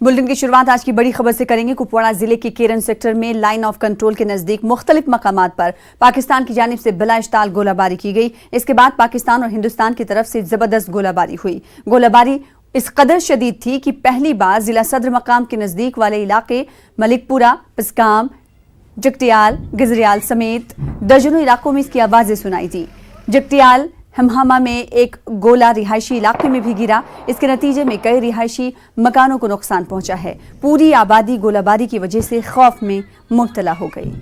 Bulletin की शुरुआत आज की बड़ी खबर से करेंगे। कुपवाड़ा जिले के केरन सेक्टर में लाइन ऑफ कंट्रोल के नजदीक मुख्तलिफ मकामात पर पाकिस्तान की जानिब से बिला इश्ताल गोलाबारी की गई। इसके बाद पाकिस्तान और हिंदुस्तान की तरफ से जबरदस्त गोलाबारी हुई। गोलाबारी इस कदर शदीद थी कि पहली बार जिला सदर मकाम के नजदीक वाले इलाके मलिकपुरा, पिसकाम, जगतियाल, गिजरियाल समेत दर्जनों इलाकों में इसकी आवाजें सुनाई दी। जगतियाल हमहामा में एक गोला रिहायशी इलाके में भी गिरा। इसके नतीजे में कई रिहायशी मकानों को नुकसान पहुंचा है। पूरी आबादी गोलाबारी की वजह से खौफ में मुब्तला हो गई।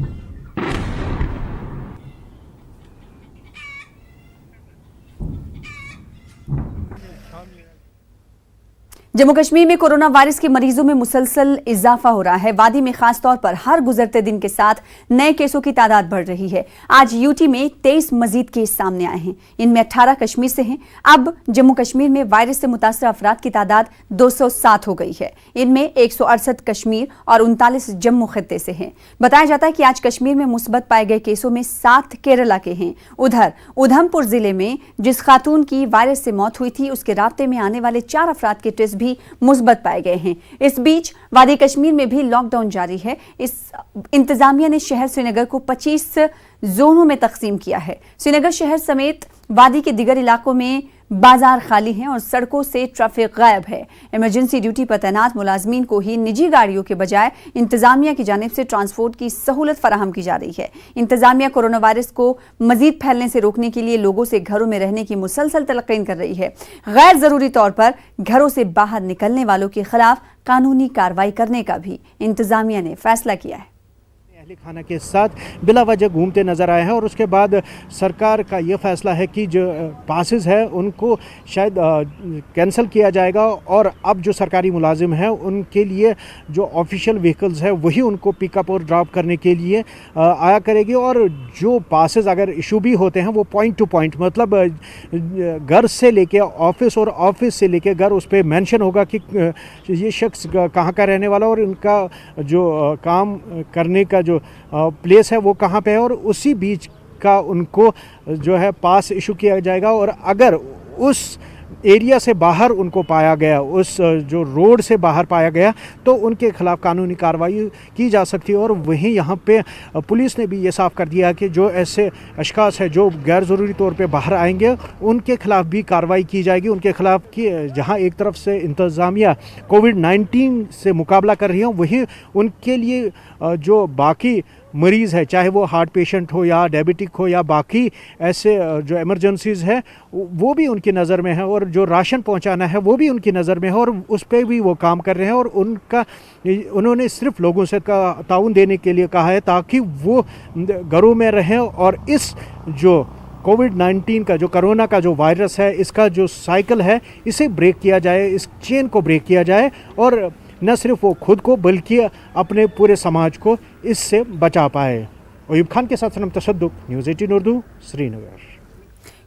जम्मू कश्मीर में कोरोना वायरस के मरीजों में मुसलसल इजाफा हो रहा है। वादी में खासतौर पर हर गुजरते दिन के साथ नए केसों की तादाद बढ़ रही है। आज यूटी में 23 मजीद केस सामने आए हैं। इनमें 18 कश्मीर से हैं। अब जम्मू कश्मीर में वायरस से मुतासर अफराद की तादाद 207 हो गई है। इनमें 168 कश्मीर और 39 जम्मू खित्ते से हैं। बताया जाता है कि आज कश्मीर में मुस्बत पाए गए केसों में 7 केरला के हैं। उधर उधमपुर जिले में जिस खातून की वायरस से मौत हुई थी, उसके राब्ते में आने वाले 4 अफराद के टेस्ट भी मुस्बत पाए गए हैं। इस बीच वादी कश्मीर में भी लॉकडाउन जारी है। इस इंतजामिया ने शहर श्रीनगर को 25 जोनों में तकसीम किया है। श्रीनगर शहर समेत वादी के दिगर इलाकों में बाजार खाली हैं और सड़कों से ट्रैफिक गायब है। इमरजेंसी ड्यूटी पर तैनात मुलाजमीन को ही निजी गाड़ियों के बजाय इंतजामिया की जानिब से ट्रांसपोर्ट की सहूलत फराहम की जा रही है। इंतजामिया कोरोना वायरस को मजीद फैलने से रोकने के लिए लोगों से घरों में रहने की मुसलसल तलकीन कर रही है। गैर जरूरी तौर पर घरों से बाहर निकलने वालों के खिलाफ कानूनी कार्रवाई करने का भी इंतजामिया ने फैसला किया है। खाना के साथ बिला वजह घूमते नज़र आए हैं और उसके बाद सरकार का ये फैसला है कि जो पासेस है उनको शायद कैंसिल किया जाएगा और अब जो सरकारी मुलाजिम हैं उनके लिए जो ऑफिशियल व्हीकल्स है वही उनको पिकअप और ड्रॉप करने के लिए आया करेगी। और जो पासेस अगर इशू भी होते हैं वो पॉइंट टू पॉइंट, मतलब घर से लेके ऑफिस और ऑफिस से लेके घर, उस पर मेंशन होगा कि ये शख्स कहाँ का रहने वाला और इनका जो काम करने का जो प्लेस है वो कहाँ पे है और उसी बीच का उनको जो है पास इशू किया जाएगा। और अगर उस एरिया से बाहर उनको पाया गया, उस जो रोड से बाहर पाया गया, तो उनके खिलाफ कानूनी कार्रवाई की जा सकती है। और वहीं यहाँ पे पुलिस ने भी ये साफ कर दिया कि जो ऐसे अशखास है जो गैर ज़रूरी तौर पे बाहर आएंगे उनके खिलाफ भी कार्रवाई की जाएगी। उनके खिलाफ कि जहाँ एक तरफ से इंतज़ामिया कोविड-19 से मुकाबला कर रही है, वहीं उनके लिए जो बाकी मरीज़ है, चाहे वो हार्ट पेशेंट हो या डायबिटिक हो या बाकी ऐसे जो इमरजेंसीज़ है, वो भी उनकी नज़र में है और जो राशन पहुंचाना है वो भी उनकी नज़र में है और उस पर भी वो काम कर रहे हैं। और उन्होंने सिर्फ लोगों से ताउन देने के लिए कहा है ताकि वो घरों में रहें और इस जो कोविड-19 का, जो कोरोना का जो वायरस है, इसका जो साइकिल है इसे ब्रेक किया जाए, इस चेन को ब्रेक किया जाए और न सिर्फ वो खुद को बल्कि अपने पूरे समाज को इससे बचा पाए। अयूब खान के साथ Sanam Tashadduq, news 18 Urdu, Srinagar.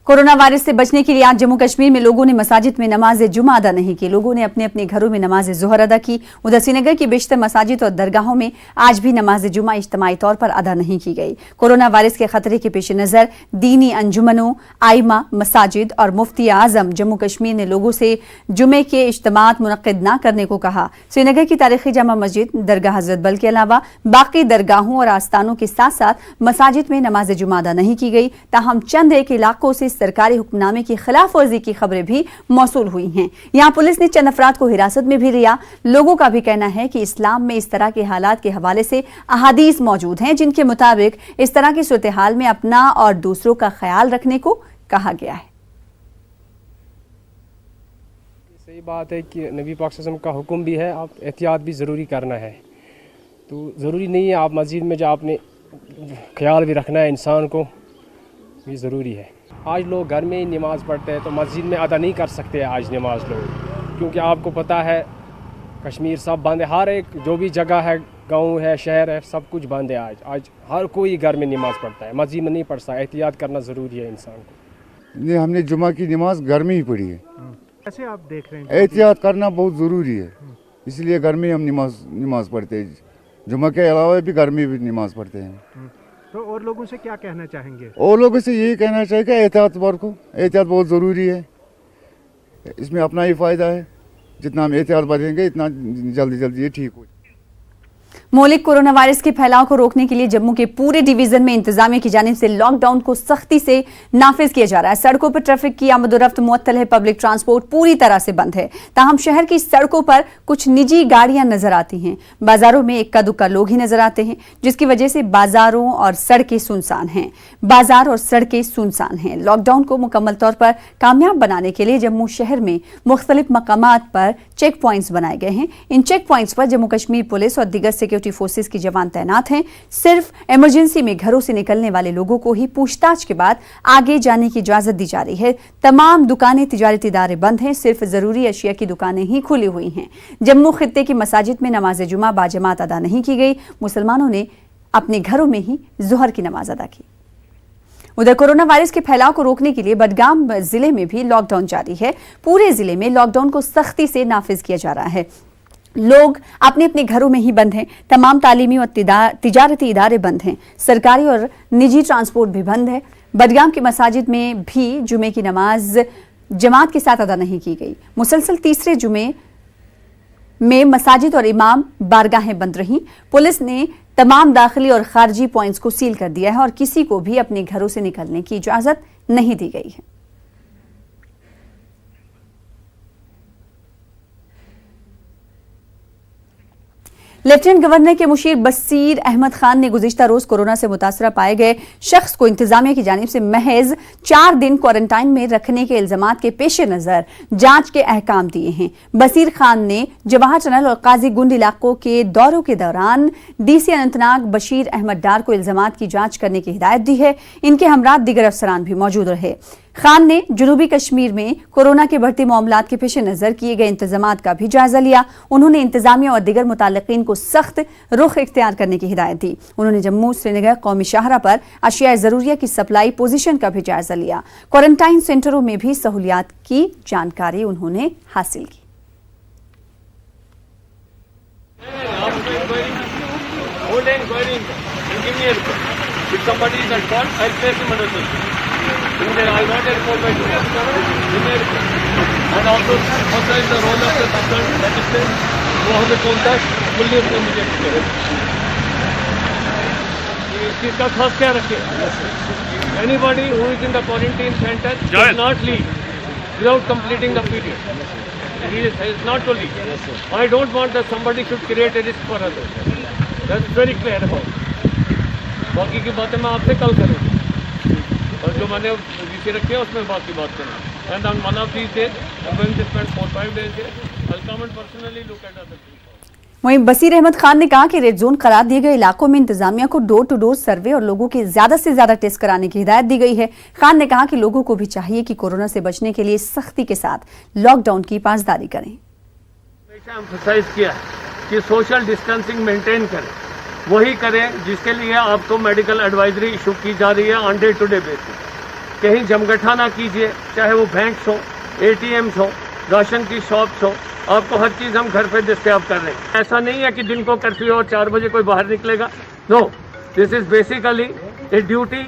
Corona virus से बचने के लिए आज जम्मू कश्मीर में लोगों ने मसाजिद में नमाज जुमा अदा नहीं की। लोगों ने अपने अपने घरों में नमाज जोहर अदा की। उधर श्रीनगर की बेशतर मसाजिद और दरगाहों में आज भी नमाज जुमा इज्तिमाई तौर पर अदा नहीं की गई। कोरोना वायरस के खतरे के पेश नज़र दीनी अंजुमनों, आइमा, मसाजिद और मुफ्ती आजम जम्मू कश्मीर ने लोगों से जुमे के इज्तिमात मुनक्किद न करने को कहा। श्रीनगर की तारीखी जामा मस्जिद, दरगाह हजरत बल के अलावा बाकी दरगाहों और आस्थानों के साथ साथ मसाजिद में नमाज जुमा अदा नहीं की गई। ताहम चंद एक इलाकों से सरकारी हुक्मनामे की खिलाफ वर्जी की खबरें भी मौसूल हुई हैं। यहां पुलिस ने चंद अफराद को हिरासत में भी लिया। लोगों का भी कहना है कि इस्लाम में इस तरह के हालात के हवाले से अहादीस मौजूद हैं जिनके मुताबिक इस तरह की सूरत हाल में अपना और दूसरों का ख्याल रखने को कहा गया है। सही बात है कि नबी पाक सल्लल्लाहु अलैहि वसल्लम का हुक्म भी है, आप एहतियात भी ज़रूरी करना है। तो ज़रूरी नहीं है आप मस्जिद में जो आपने ख्याल भी रखना है इंसान को, ये ज़रूरी है। आज लोग घर में ही नमाज़ पढ़ते हैं तो मस्जिद में अदा नहीं कर सकते आज नमाज लोग, क्योंकि आपको पता है कश्मीर सब बंद है। हर एक जो भी जगह है, गांव है, शहर है, सब कुछ बंद है। आज हर कोई घर में नमाज़ पढ़ता है, मस्जिद में नहीं पढ़ता। एहतियात करना ज़रूरी है इंसान को। नहीं, हमने जुमा की नमाज घर में ही पढ़ी है। कैसे आप देख रहे हैं? एहतियात करना बहुत ज़रूरी है, इसलिए घर में हम नमाज पढ़ते हैं। जुमा के अलावा भी घर में भी नमाज पढ़ते हैं। तो और लोगों से क्या कहना चाहेंगे? और लोगों से यही कहना चाहिए कि एहतियात बहुत ज़रूरी है, इसमें अपना ही फ़ायदा है। जितना हम एहतियात बरतेंगे इतना जल्दी जल्दी ये ठीक हो। मौलिक कोरोना वायरस के फैलाव को रोकने के लिए जम्मू के पूरे डिवीजन में इंतजामिया की जानिब से लॉकडाउन को सख्ती से नाफिज किया जा रहा है। सड़कों पर ट्रैफिक की आमदोरफ्त मुअत्तल है, पब्लिक ट्रांसपोर्ट पूरी तरह से बंद है। ताहम शहर की सड़कों पर कुछ निजी गाड़ियां नजर आती हैं। बाजारों में इक्का दुक्का लोग ही नजर आते हैं, जिसकी वजह से बाजारों और सड़कें सुनसान हैं। बाजार और सड़कें सुनसान हैं। लॉकडाउन को मुकम्मल तौर पर कामयाब बनाने के लिए जम्मू शहर में मुख्तलिफ मकामात पर चेक पॉइंट्स बनाए गए हैं। इन चेक पॉइंट्स पर जम्मू कश्मीर पुलिस और दीगर सिक्योरिटी फोर्सेस की जवान तैनात हैं। सिर्फ इमरजेंसी में घरों से निकलने वाले लोगों को ही पूछताछ के बाद आगे जाने की इजाजत दी जा रही है। तमाम दुकानें, तिजारती इदारे बंद हैं। सिर्फ जरूरी अशिया की दुकानें ही खुली हुई हैं। जम्मू खित्ते की मसाजिद में नमाज जुमा बाजमात अदा नहीं की गई। मुसलमानों ने अपने घरों में ही जुहर की नमाज अदा की। उधर कोरोना वायरस के फैलाव को रोकने के लिए बडगाम जिले में भी लॉकडाउन जारी है। पूरे जिले में लॉकडाउन को सख्ती से नाफिज किया जा रहा है। लोग अपने अपने घरों में ही बंद हैं। तमाम तालीमी और तिजारती इदारे बंद हैं। सरकारी और निजी ट्रांसपोर्ट भी बंद है। बडगाम की मसाजिद में भी जुमे की नमाज जमात के साथ अदा नहीं की गई। मुसलसल तीसरे जुमे में मसाजिद और इमाम बारगाहें बंद रहीं। पुलिस ने तमाम दाखिली और खारजी पॉइंट्स को सील कर दिया है और किसी को भी अपने घरों से निकलने की इजाजत नहीं दी गई है। लेफ्टिनेंट गवर्नर के मुशीर बसीर अहमद खान ने गुज़िश्ता रोज कोरोना से मुतासरा पाए गए शख्स को इंतजामिया की जानिब से महज 4 दिन क्वारंटाइन में रखने के इल्जामात के पेश नजर जांच के अहकाम दिए हैं। बसीर खान ने जवाहर टनल और काजी गुंड इलाकों के दौरों के दौरान डीसी अनंतनाग बशीर अहमद डार को इल्जामात की जांच करने की हिदायत दी है। इनके हमरा दीगर अफसरान भी मौजूद रहे। खान ने जनूबी कश्मीर में कोरोना के बढ़ते मामलात के पेश नजर किए गए इंतजामात का भी जायजा लिया। उन्होंने इंतजामिया और दीगर मुताल्लिकीन को सख्त रुख इख्तियार करने की हिदायत दी। उन्होंने जम्मू श्रीनगर कौमी शाहरा पर अशिया जरूरिया की सप्लाई पोजीशन का भी जायजा लिया। क्वारंटाइन सेंटरों में भी सहूलियात की जानकारी उन्होंने हासिल की। I got a report by today and also authorize the role of the concerned magistrate who have the contact fully उसने मुझे किया। इस चीज़ का खास ख्याल रखें। Anybody who is in the quarantine center should not leave without completing the period. He is not to leave. I don't want that somebody should create a risk for others. That's very clear about it. बाकी की बातें मैं आपसे कल करूँगा। और जो मैंने विषय रखे उसमें बाकी बात करें। And on one of these days I am going to spend 4-5 days here. I'll come and personally look at other things. वहीं बसीर अहमद खान ने कहा कि रेड जोन करार दिए गए इलाकों में इंतजामिया को डोर टू डोर सर्वे और लोगों के ज्यादा से ज्यादा टेस्ट कराने की हिदायत दी गई है। खान ने कहा कि लोगों को भी चाहिए कि कोरोना से बचने के लिए सख्ती के साथ लॉकडाउन की पासदारी करें। हमेशा एम्फसाइज किया कि सोशल डिस्टेंसिंग मेंटेन करें, वही करें जिसके लिए आपको मेडिकल एडवाइजरी इशू की जा रही है on day to day basis. कहीं जमगठा ना कीजिए, चाहे वो बैंक्स हो, ATMs हो, राशन की शॉप्स हो, आपको हर चीज़ हम घर पे दस्तयाब कर रहे हैं। ऐसा नहीं है कि दिन को कर्फ्यू और 4 बजे कोई बाहर निकलेगा। No, this is basically a duty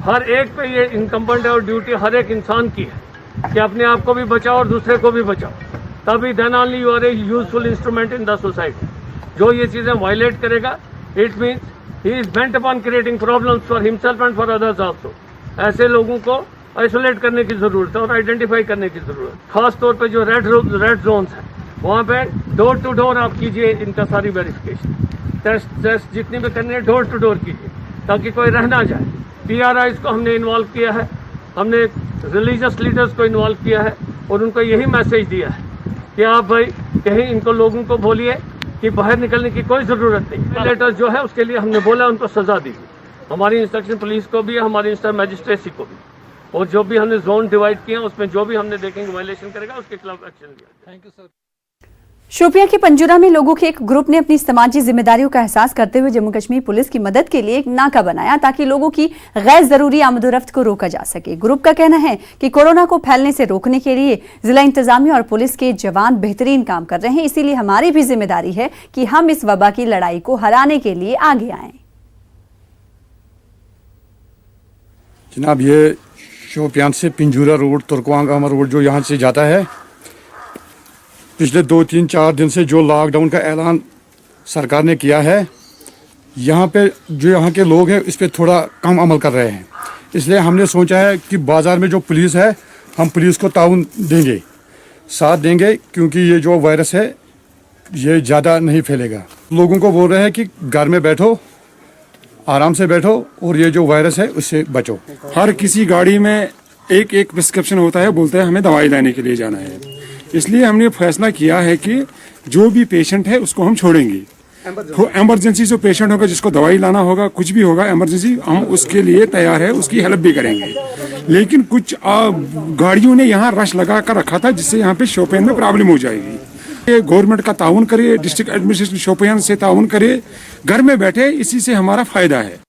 हर एक पे ये इनकम्बेंट है और ड्यूटी हर एक इंसान की है कि अपने आप को भी बचाओ और दूसरे को भी बचाओ। तभी then only you are a useful instrument in the society. जो ये चीज़ें वायलेट करेगा, it means he is bent upon creating problems for himself and for others also. ऐसे लोगों को आइसोलेट करने की जरूरत है और आइडेंटिफाई करने की जरूरत है। खास तौर पे जो रेड जोन्स हैं वहाँ पे डोर टू डोर आप कीजिए इनका सारी वेरिफिकेशन, टेस्ट जितनी भी करनी है डोर टू डोर कीजिए ताकि कोई रह ना जाए। PRIs को हमने इन्वॉल्व किया है, हमने रिलीजियस लीडर्स को इन्वॉल्व किया है और उनको यही मैसेज दिया है कि आप भाई कहीं इनको लोगों को बोलिए कि बाहर निकलने की कोई ज़रूरत नहीं। लेटर जो है उसके लिए हमने बोला उनको सज़ा दी। हमारी इंस्ट्रक्शन पुलिस को भी है, हमारी इंस्ट्रक्शन मैजिस्ट्रेसी को भी, और जो भी हमने जोन डिवाइड किए हैं उसमें जो भी हमने देखेंगे वायलेशन करेगा उसके खिलाफ एक्शन लिया। Thank you sir. शोपियां के पंजुरा में लोगों के एक ग्रुप ने अपनी समाजी जिम्मेदारियों का एहसास करते हुए जम्मू कश्मीर पुलिस की मदद के लिए एक नाका बनाया ताकि लोगों की गैर जरूरी आमदोरफ्त को रोका जा सके। ग्रुप का कहना है कि कोरोना को फैलने से रोकने के लिए जिला इंतजामिया और पुलिस के जवान बेहतरीन काम कर रहे हैं, इसीलिए हमारी भी जिम्मेदारी है कि हम इस वबा की लड़ाई को हराने के लिए आगे आए। जनाब, ये शोपियान से पिंजूरा रोड, तुर्कवांगामा रोड जो यहाँ से जाता है, पिछले 2-3-4 दिन से जो लॉकडाउन का ऐलान सरकार ने किया है, यहाँ पे जो यहाँ के लोग हैं इस पर थोड़ा कम अमल कर रहे हैं। इसलिए हमने सोचा है कि बाज़ार में जो पुलिस है, हम पुलिस को ताउन देंगे, साथ देंगे, क्योंकि ये जो वायरस है ये ज़्यादा नहीं फैलेगा। लोगों को बोल रहे हैं कि घर में बैठो, आराम से बैठो और ये जो वायरस है उससे बचो। हर किसी गाड़ी में एक एक प्रिस्क्रिप्शन होता है, बोलते हैं हमें दवाई लेने के लिए जाना है। इसलिए हमने फैसला किया है कि जो भी पेशेंट है उसको हम छोड़ेंगे। इमरजेंसी जो पेशेंट होगा, जिसको दवाई लाना होगा, कुछ भी होगा इमरजेंसी, हम उसके लिए तैयार है, उसकी हेल्प भी करेंगे। लेकिन कुछ गाड़ियों ने यहाँ रश लगा कर रखा था, जिससे यहाँ पे शोपियान में प्रॉब्लम हो जाएगी। ये गवर्नमेंट का ताउन करे, डिस्ट्रिक्ट एडमिनिस्ट्रेशन शोपियान से ताउन करे, घर में बैठे, इसी से हमारा फायदा है।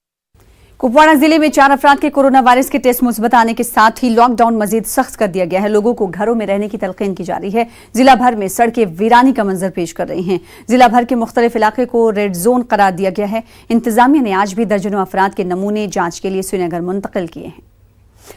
कुपवाड़ा जिले में 4 अफराद के कोरोना वायरस के टेस्ट मुस्बत आने के साथ ही लॉकडाउन मजीद सख्त कर दिया गया है। लोगों को घरों में रहने की तलकीन की जा रही है। जिला भर में सड़कें वीरानी का मंजर पेश कर रही हैं। जिला भर के मुख्तलिफ इलाके को रेड जोन करार दिया गया है। इंतजामिया ने आज भी दर्जनों अफराद के नमूने जांच के लिए श्रीनगर मुंतकिल किए हैं।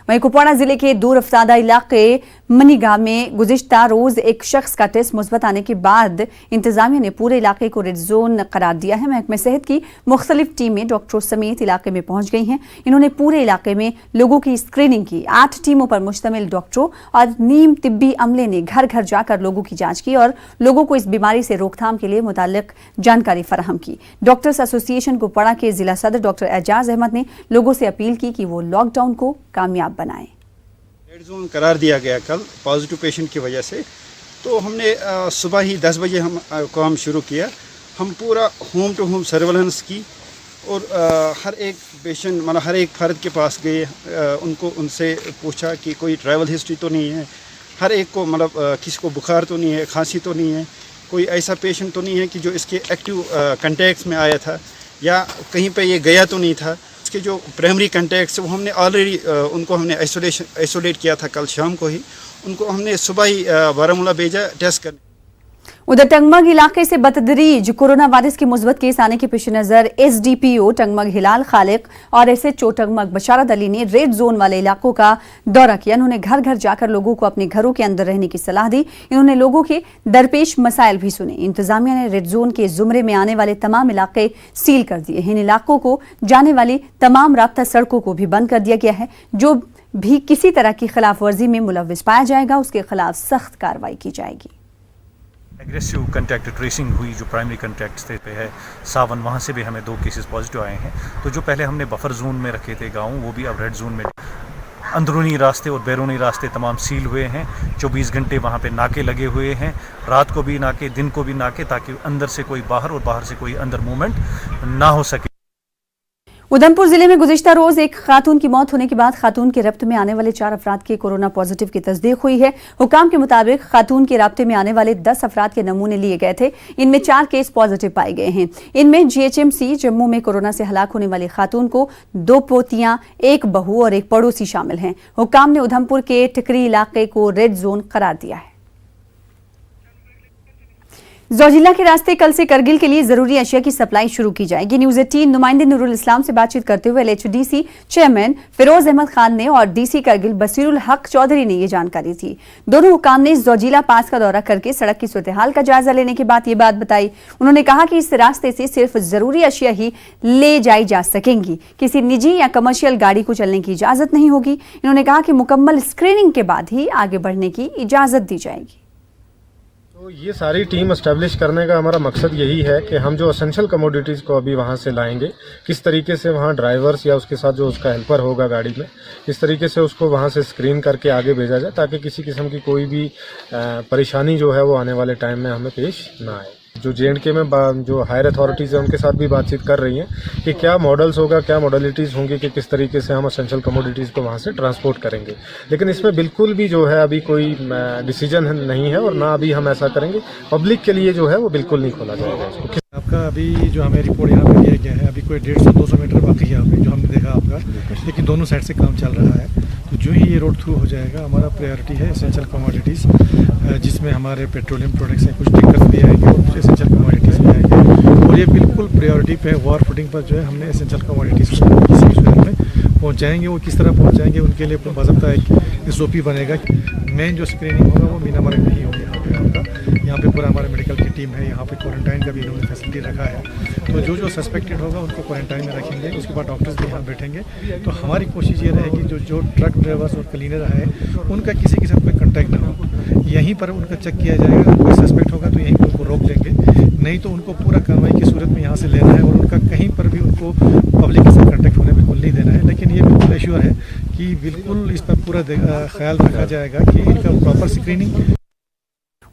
वहीं कुपवाड़ा जिले के दूर अफ्तादा इलाके मनीगांव में गुज़िश्ता रोज एक शख्स का टेस्ट मुस्बत आने के बाद इंतजामिया ने पूरे इलाके को रेड जोन करार दिया है। महकमे सेहत की मुख्तलिफ टीमें डॉक्टरों समेत इलाके में पहुंच गई हैं। इन्होंने पूरे इलाके में लोगों की स्क्रीनिंग की। 8 टीमों पर मुश्तमिल डॉक्टरों और नीम तिब्बी अमले ने घर घर जाकर लोगों की जांच की और लोगों को इस बीमारी से रोकथाम के लिए मुताल्लिक जानकारी फराहम की। डॉक्टर्स एसोसिएशन कुपवाड़ा के जिला सदर डॉक्टर एजाज अहमद ने लोगों से अपील की कि वो लॉकडाउन को कामयाब बनाएं। रेड जोन करार दिया गया कल पॉजिटिव पेशेंट की वजह से, तो हमने सुबह ही 10 बजे हम काम शुरू किया। हम पूरा होम टू होम सर्वेलेंस की और हर एक पेशेंट, मतलब हर एक फ़र्द के पास गए, उनसे पूछा कि कोई ट्रैवल हिस्ट्री तो नहीं है, हर एक को मतलब किसी को बुखार तो नहीं है, खांसी तो नहीं है, कोई ऐसा पेशेंट तो नहीं है कि जो इसके एक्टिव कंटैक्ट्स में आया था या कहीं पे ये गया तो नहीं था। के जो प्राइमरी कॉन्टैक्ट्स वो हमने ऑलरेडी उनको हमने आइसोलेट किया था कल शाम को ही। उनको हमने सुबह ही बारामूला भेजा टेस्ट करने। उधर टंगमग इलाके से बतदरीज कोरोना वायरस के मुस्बत केस आने के पेश नजर एसडीपीओ टंगमग हिलाल खालिक और एसएचओ टंगमग बशारत अली ने रेड जोन वाले इलाकों का दौरा किया। उन्होंने घर घर जाकर लोगों को अपने घरों के अंदर रहने की सलाह दी। इन्होंने लोगों के दरपेश मसाइल भी सुने। इंतजामिया ने रेड जोन के जुमरे में आने वाले तमाम इलाके सील कर दिए हैं। इन इलाकों को जाने वाली तमाम राब्ता सड़कों को भी बंद कर दिया गया है। जो भी किसी तरह की खिलाफ वर्जी में मुलव्विस पाया जाएगा उसके खिलाफ सख्त कार्रवाई की जाएगी। एग्रेसिव कंटैक्ट ट्रेसिंग हुई, जो प्राइमरी कंटैक्ट्स पे है सावन, वहाँ से भी हमें 2 केसेस पॉजिटिव आए हैं। तो जो पहले हमने बफर जोन में रखे थे गाँव, वो भी अब रेड जोन में। अंदरूनी रास्ते और बैरूनी रास्ते तमाम सील हुए हैं। 24 घंटे वहाँ पे नाके लगे हुए हैं, रात को भी नाके, दिन को भी नाके, ताकि अंदर से कोई बाहर और बाहर से कोई अंदर मूवमेंट ना हो सके। उधमपुर जिले में गुज़िश्ता रोज एक खातून की मौत होने के बाद खातून के रब्ते में आने वाले 4 अफराद के कोरोना पॉजिटिव की तस्दीक हुई है। हुकाम के मुताबिक खातून के राब्ते में आने वाले 10 अफराद के नमूने लिए गए थे। इनमें 4 केस पॉजिटिव पाए गए हैं। इनमें जीएचएमसी जम्मू में कोरोना से हलाक होने वाली खातून को 2 पोतियां, 1 बहू और 1 पड़ोसी शामिल हैं। हुकाम ने उधमपुर के टिकरी इलाके को रेड जोन करार दिया है। जोजिला के रास्ते कल से करगिल के लिए जरूरी अशिया की सप्लाई शुरू की जाएगी। न्यूज़ 18 नुमाइंदे नूरुल इस्लाम से बातचीत करते हुए एलएचडीसी चेयरमैन फिरोज अहमद खान ने और डीसी करगिल बसीरुल हक चौधरी ने ये जानकारी दी। दोनों हुकाम ने जोजिला पास का दौरा करके सड़क की सूरत-ए-हाल का जायजा लेने के बाद ये बात बताई। उन्होंने कहा कि इस रास्ते से सिर्फ जरूरी अशिया ही ले जाई जा सकेंगी, किसी निजी या कमर्शियल गाड़ी को चलने की इजाजत नहीं होगी। इन्होंने कहा कि मुकम्मल स्क्रीनिंग के बाद ही आगे बढ़ने की इजाजत दी जाएगी। तो ये सारी टीम एस्टेब्लिश करने का हमारा मकसद यही है कि हम जो एसेंशियल कमोडिटीज़ को अभी वहाँ से लाएंगे, किस तरीके से वहाँ ड्राइवर्स या उसके साथ जो उसका हेल्पर होगा गाड़ी में, किस तरीके से उसको वहाँ से स्क्रीन करके आगे भेजा जाए, ताकि किसी किस्म की कोई भी परेशानी जो है वो आने वाले टाइम में हमें पेश ना आए। जो जेएंडके में जो हायर अथॉरिटीज़ हैं उनके साथ भी बातचीत कर रही हैं कि क्या मॉडल्स होगा, क्या मॉडलिटीज़ होंगी कि किस तरीके से हम एसेंशियल कमोडिटीज़ को वहाँ से ट्रांसपोर्ट करेंगे। लेकिन इसमें बिल्कुल भी जो है अभी कोई डिसीजन नहीं है और ना अभी हम ऐसा करेंगे। पब्लिक के लिए जो है वो बिल्कुल नहीं खोला जाएगा इसको। आपका अभी जो हमें रिपोर्ट यहाँ पे दिया गया है, अभी कोई 150-200 मीटर बाकी है यहाँ पे जो हमने देखा आपका, लेकिन दोनों साइड से काम चल रहा है। तो जो ही ये रोड थ्रू हो जाएगा, हमारा प्रायोरिटी है एसेंशियल कमोडिटीज़, जिसमें हमारे पेट्रोलियम प्रोडक्ट्स हैं, कुछ टिंकर्स भी आएंगे और कुछ एसेंशियल कमोडिटीज़ भी आएंगे। और ये बिल्कुल प्रायोरिटी पे वॉर फुटिंग पर जो है हमने एसेंशियल कमोडिटीज़ को किसी भी शहर में पहुँचाएँगे। वो किस तरह पहुँचाएँगे उनके लिए बाज़ाब्ता एक SOP बनेगा। मेन जो स्क्रीनिंग होगा वो मीना मार्ग में ही होगी यहाँ पे आपका। यहाँ पे पूरा हमारा मेडिकल की टीम है, यहाँ पे क्वारंटाइन का भी इन्होंने फैसिलिटी रखा है। तो जो सस्पेक्टेड होगा उनको क्वारंटाइन में रखेंगे, उसके बाद डॉक्टर्स भी यहाँ बैठेंगे। तो हमारी कोशिश ये रहेगी जो ट्रक ड्राइवर्स और क्लीनर है उनका किसी के साथ कोई कॉन्टैक्ट ना हो, यहीं पर उनका चेक किया जाएगा। अगर कोई सस्पेक्ट होगा तो यहीं पर उनको रोक देंगे, नहीं तो उनको पूरा कार्रवाई की सूरत में यहाँ से लेना है और उनका कहीं पर भी उनको पब्लिक के साथ कॉन्टैक्ट होने बिल्कुल नहीं देना है। लेकिन ये बिल्कुल एश्योर है कि बिल्कुल इस पर पूरा ख्याल रखा जाएगा कि इनका प्रॉपर स्क्रीनिंग।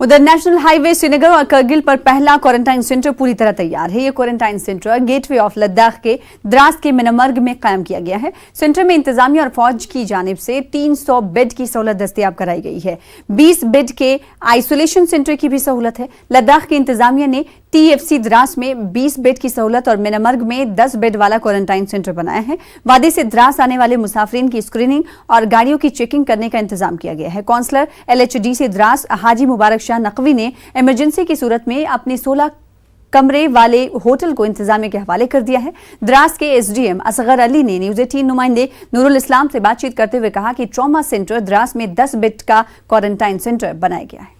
उधर नेशनल हाईवे श्रीनगर और करगिल पर पहला क्वारंटाइन सेंटर पूरी तरह तैयार है। ये quarantine centre gateway of Ladakh के द्रास के मिनमर्ग में कायम किया गया है। सेंटर में इंतजामिया और फौज की जानिब से 300 बेड की सहूलत दस्तयाब कराई गई है। 20 बेड के आइसोलेशन सेंटर की भी सहूलत है। लद्दाख की इंतजामिया ने TFC द्रास में 20 बेड की सहूलत और मिनमर्ग में 10 बेड वाला क्वारंटाइन सेंटर बनाया है। वादी से द्रास आने वाले मुसाफिरीन की स्क्रीनिंग और गाड़ियों की चेकिंग करने का इंतजाम किया गया है। काउंसलर LHD द्रास हाजी मुबारक शाह नकवी ने इमरजेंसी की सूरत में अपने 16 कमरे वाले होटल को इंतजामिया के हवाले कर दिया है। द्रास के SDM असगर अली ने न्यूज़ 18 नुमाइंदे नूरुल इस्लाम से बातचीत करते हुए कहा कि ट्रॉमा सेंटर द्रास में 10 बेड का क्वारंटाइन सेंटर बनाया गया है।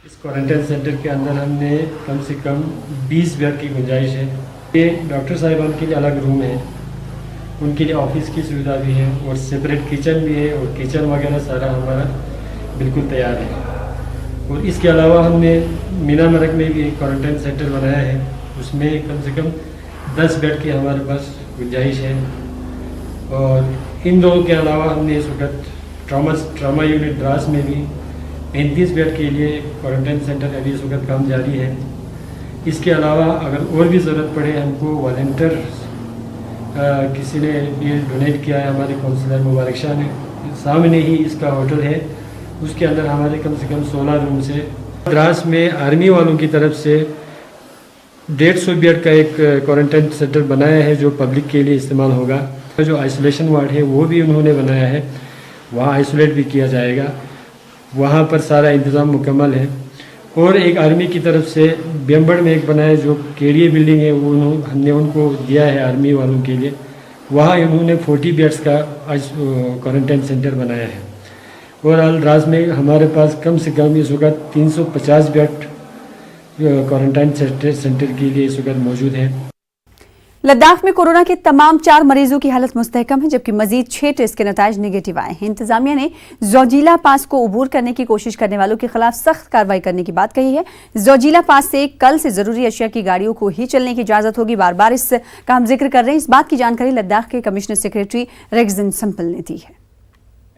इस क्वारंटाइन सेंटर के अंदर हमने कम से कम 20 बेड की गुंजाइश है। ये डॉक्टर साहिबान के लिए अलग रूम है, उनके लिए ऑफिस की सुविधा भी है और सेपरेट किचन भी है और किचन वगैरह सारा हमारा बिल्कुल तैयार है। और इसके अलावा हमने मीनामर्ग में भी एक क्वारंटाइन सेंटर बनाया है, उसमें कम से कम 10 बेड की हमारे पास गुंजाइश है। और इन दोनों के अलावा हमने इस वक्त ट्रामा यूनिट द्रास में भी 35 बेड के लिए क्वारंटाइन सेंटर अभी इस वक्त काम जारी है। इसके अलावा अगर और भी ज़रूरत पड़े हमको वॉलंटियर किसी ने भी डोनेट किया है, हमारे काउंसलर मुबारक शाह ने, सामने ही इसका होटल है, उसके अंदर हमारे कम से कम 16 रूम्स है। द्रास में आर्मी वालों की तरफ से 150 बेड का एक क्वारंटाइन सेंटर बनाया है जो पब्लिक के लिए इस्तेमाल होगा। जो आइसोलेशन वार्ड है वो भी उन्होंने बनाया है, वहाँ आइसोलेट भी किया जाएगा, वहाँ पर सारा इंतज़ाम मुकम्मल है। और एक आर्मी की तरफ से बेम्बड़ में एक बनाया जो KDA बिल्डिंग है, वो हमने उनको दिया है आर्मी वालों के लिए, वहाँ उन्होंने 40 बेड्स का क्वारंटाइन सेंटर बनाया है। और द्रास में हमारे पास कम से कम इस वक्त 350 बेड क्वारंटाइन सेंटर के लिए इस वक्त मौजूद है। लद्दाख में कोरोना के तमाम 4 मरीजों की हालत मुस्तहकम है, जबकि मजीद 6 टेस्ट के नतीजे नेगेटिव आए हैं। इंतजामिया ने जोजिला पास को अबूर करने की कोशिश करने वालों के खिलाफ सख्त कार्रवाई करने की बात कही है। जोजिला पास से कल से जरूरी अशिया की गाड़ियों को ही चलने की इजाजत होगी। बार बार इसका हम जिक्र कर रहे हैं। इस बात की जानकारी लद्दाख के कमिश्नर सेक्रेटरी रेगजिन संपल ने दी है।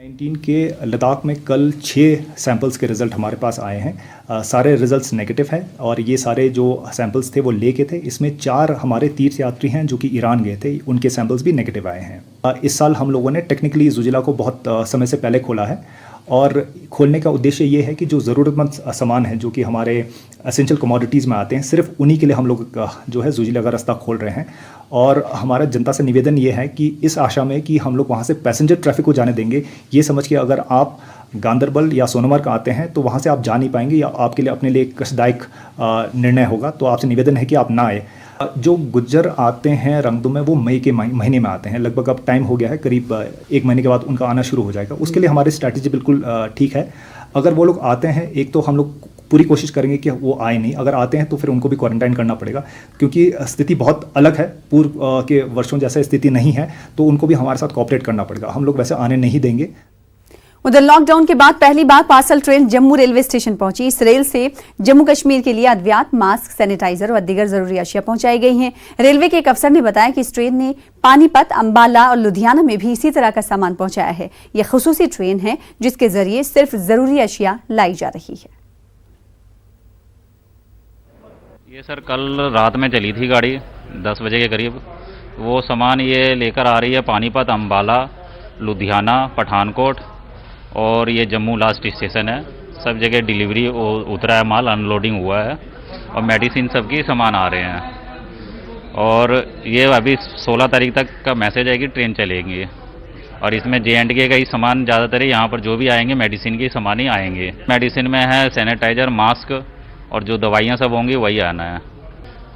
19 के लद्दाख में कल 6 सैंपल्स के रिज़ल्ट हमारे पास आए हैं। सारे रिज़ल्ट्स नेगेटिव हैं और ये सारे जो सैंपल्स थे वो लेके थे। इसमें 4 हमारे तीर्थयात्री हैं जो कि ईरान गए थे, उनके सैंपल्स भी नेगेटिव आए हैं। इस साल हम लोगों ने टेक्निकली जोजिला को बहुत समय से पहले खोला है और खोलने का उद्देश्य ये है कि जो ज़रूरतमंद सामान है जो कि हमारे एसेंशियल कमोडिटीज़ में आते हैं, सिर्फ उन्हीं के लिए हम लोग जो है जोजिला का रास्ता खोल रहे हैं। और हमारा जनता से निवेदन ये है कि इस आशा में कि हम लोग वहाँ से पैसेंजर ट्रैफिक को जाने देंगे, ये समझ के अगर आप गांदरबल या सोनमर्ग आते हैं तो वहाँ से आप जा नहीं पाएंगे या आपके लिए अपने लिए एक कष्टदायक निर्णय होगा। तो आपसे निवेदन है कि आप ना आए। जो गुज्जर आते हैं रंगदू में वो मई के महीने में आते हैं, लगभग अब टाइम हो गया है, करीब 1 महीने के बाद उनका आना शुरू हो जाएगा। उसके लिए हमारी स्ट्रैटेजी बिल्कुल ठीक है। अगर वो लोग आते हैं, एक तो हम लोग पूरी कोशिश करेंगे कि वो आए नहीं, अगर आते हैं तो फिर उनको भी क्वारंटाइन करना पड़ेगा क्योंकि स्थिति बहुत अलग है, पूर्व के वर्षों जैसा स्थिति नहीं है, तो उनको भी हमारे साथ कोऑपरेट करना पड़ेगा। हम लोग वैसे आने नहीं देंगे। उधर लॉकडाउन के बाद पहली बार parcel train Jammu railway station पहुंची। इस रेल से जम्मू कश्मीर के लिए अद्वियात, मास्क, सैनिटाइजर और दीगर जरूरी अशिया पहुंचाई गई हैं। रेलवे के एक अफसर ने बताया कि इस ट्रेन ने पानीपत, अंबाला और लुधियाना में भी इसी तरह का सामान पहुंचाया है। यह खुसूसी ट्रेन है जिसके जरिए सिर्फ जरूरी अशिया लाई जा रही है। ये सर कल रात में चली थी गाड़ी 10 बजे के करीब। वो सामान ये लेकर आ रही है पानीपत, अंबाला, लुधियाना, पठानकोट और ये जम्मू लास्ट स्टेशन है। सब जगह डिलीवरी उतरा है, माल अनलोडिंग हुआ है और मेडिसिन सबकी सामान आ रहे हैं। और ये अभी 16 तारीख तक का मैसेज है कि ट्रेन चलेगी और इसमें J&K का ही सामान ज़्यादातर है। यहाँ पर जो भी आएंगे मेडिसिन के सामान ही आएंगे। मेडिसिन में है सैनिटाइज़र, मास्क और जो दवाइयाँ सब होंगी वही आना है।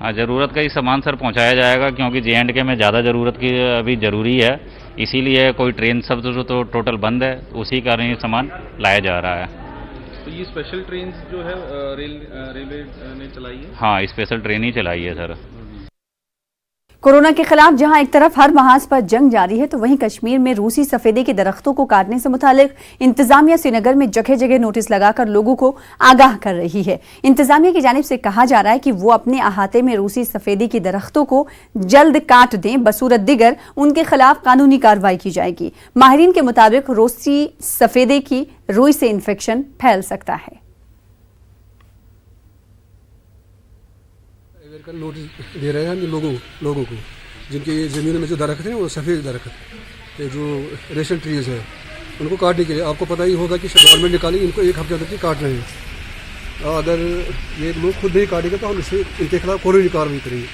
हाँ, ज़रूरत का ही सामान सर पहुँचाया जाएगा क्योंकि J&K में ज़्यादा ज़रूरत की अभी ज़रूरी है, इसीलिए कोई ट्रेन सब तो टोटल बंद है, उसी कारण ये सामान लाया जा रहा है। तो ये स्पेशल ट्रेन जो है रेलवे ने चलाई है? हाँ, स्पेशल ट्रेन ही चलाई है सर। कोरोना के खिलाफ जहां एक तरफ हर महाज पर जंग जारी है, तो वहीं कश्मीर में रूसी सफेदे के दरख्तों को काटने से मुतालिक इंतजामिया श्रीनगर में जगह जगह नोटिस लगाकर लोगों को आगाह कर रही है। इंतजामिया की जानिब से कहा जा रहा है कि वो अपने अहाते में रूसी सफेदे के दरख्तों को जल्द काट दें, बसूरत दिगर उनके खिलाफ कानूनी कार्रवाई की जाएगी। माहिरीन के मुताबिक रूसी सफेदे की रुई से इन्फेक्शन फैल सकता है। नोटिस दे रहे हैं हम लोगों को जिनके ज़मीन में जो दरख्त हैं वो सफ़ेद दरख्त जो रेशल ट्रीज है उनको काटने के लिए आपको पता ही होगा कि गवर्नमेंट निकाली इनको 1 हफ्ते तक काट रहे हैं। अगर ये लोग खुद नहीं काटेंगे तो हम इससे इनके खिलाफ कानूनी कार्रवाई करेंगे।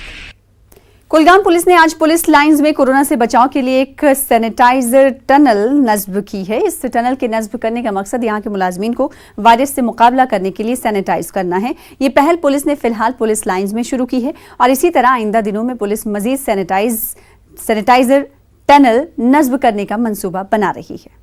कुलगाम पुलिस ने आज पुलिस लाइंस में कोरोना से बचाव के लिए एक सैनिटाइजर टनल नस्ब की है। इस टनल के नस्ब करने का मकसद यहां के मुलाजमीन को वायरस से मुकाबला करने के लिए सैनिटाइज करना है। ये पहल पुलिस ने फिलहाल पुलिस लाइंस में शुरू की है और इसी तरह आइंदा दिनों में पुलिस मजीद सैनिटाइजर टनल नस्ब करने का मंसूबा बना रही है।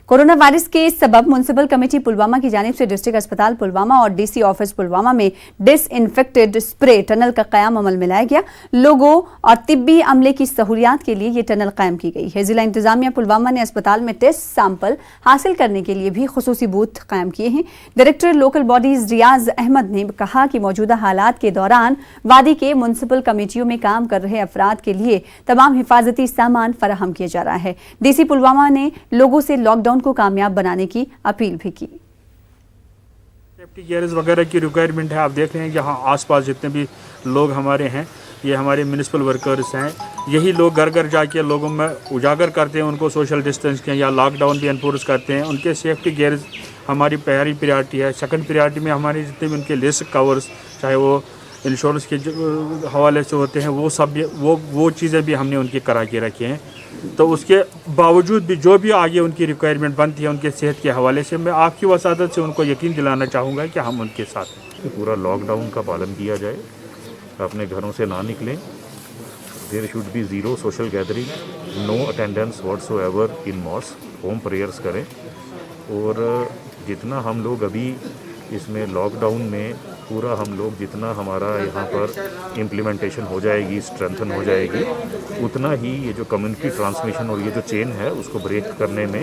कोरोना वायरस के सबब म्युनिसिपल कमेटी पुलवामा की जानिब से डिस्ट्रिक्ट अस्पताल पुलवामा और डीसी ऑफिस पुलवामा में डिसइंफेक्टेड स्प्रे टनल का कयाम अमल में लाया गया। लोगों और तिब्बी अमले की सहूलियात के लिए ये टनल कायम की गई है। जिला इंतजामिया पुलवामा ने अस्पताल में टेस्ट सैंपल हासिल करने के लिए भी खुसूसी बूथ कायम किए हैं। डायरेक्टर लोकल बॉडीज रियाज अहमद ने कहा कि मौजूदा हालात के दौरान वादी के म्युनिसिपल कमेटियों में काम कर रहे अफराद के लिए तमाम हिफाजती सामान फराहम किया जा रहा है। डीसी पुलवामा ने लोगों से लॉकडाउन को कामयाब बनाने की अपील भी की। सेफ्टी गियर्स वगैरह की रिक्वायरमेंट है। आप देख रहे हैं यहाँ आसपास जितने भी लोग हमारे हैं, ये हमारे म्युनिसिपल वर्कर्स हैं। यही लोग घर घर जाके लोगों में उजागर करते हैं, उनको सोशल डिस्टेंस के या लॉकडाउन भी एनफोर्स करते हैं। उनके सेफ्टी गियर्स हमारी पहली प्रायोरिटी है। सेकंड प्रायोरिटी में हमारी जितने भी उनके रिस्क कवर्स, चाहे वो इंश्योरेंस के हवाले से होते हैं, वो सब भी वो चीज़ें भी हमने उनकी करा के रखी हैं। तो उसके बावजूद भी जो भी आगे उनकी रिक्वायरमेंट बनती है उनके सेहत के हवाले से, मैं आपकी वसादत से उनको यकीन दिलाना चाहूँगा कि हम उनके साथ हैं। पूरा लॉकडाउन का पालन किया जाए, अपने घरों से ना निकलें। There should be zero social gathering, no attendance whatsoever in mosque, home prayers करें। और जितना हम लोग अभी इसमें लॉकडाउन में पूरा हम लोग जितना हमारा यहाँ पर इम्प्लीमेंटेशन हो जाएगी, स्ट्रेंथन हो जाएगी, उतना ही ये जो कम्युनिटी ट्रांसमिशन और ये जो चेन है उसको ब्रेक करने में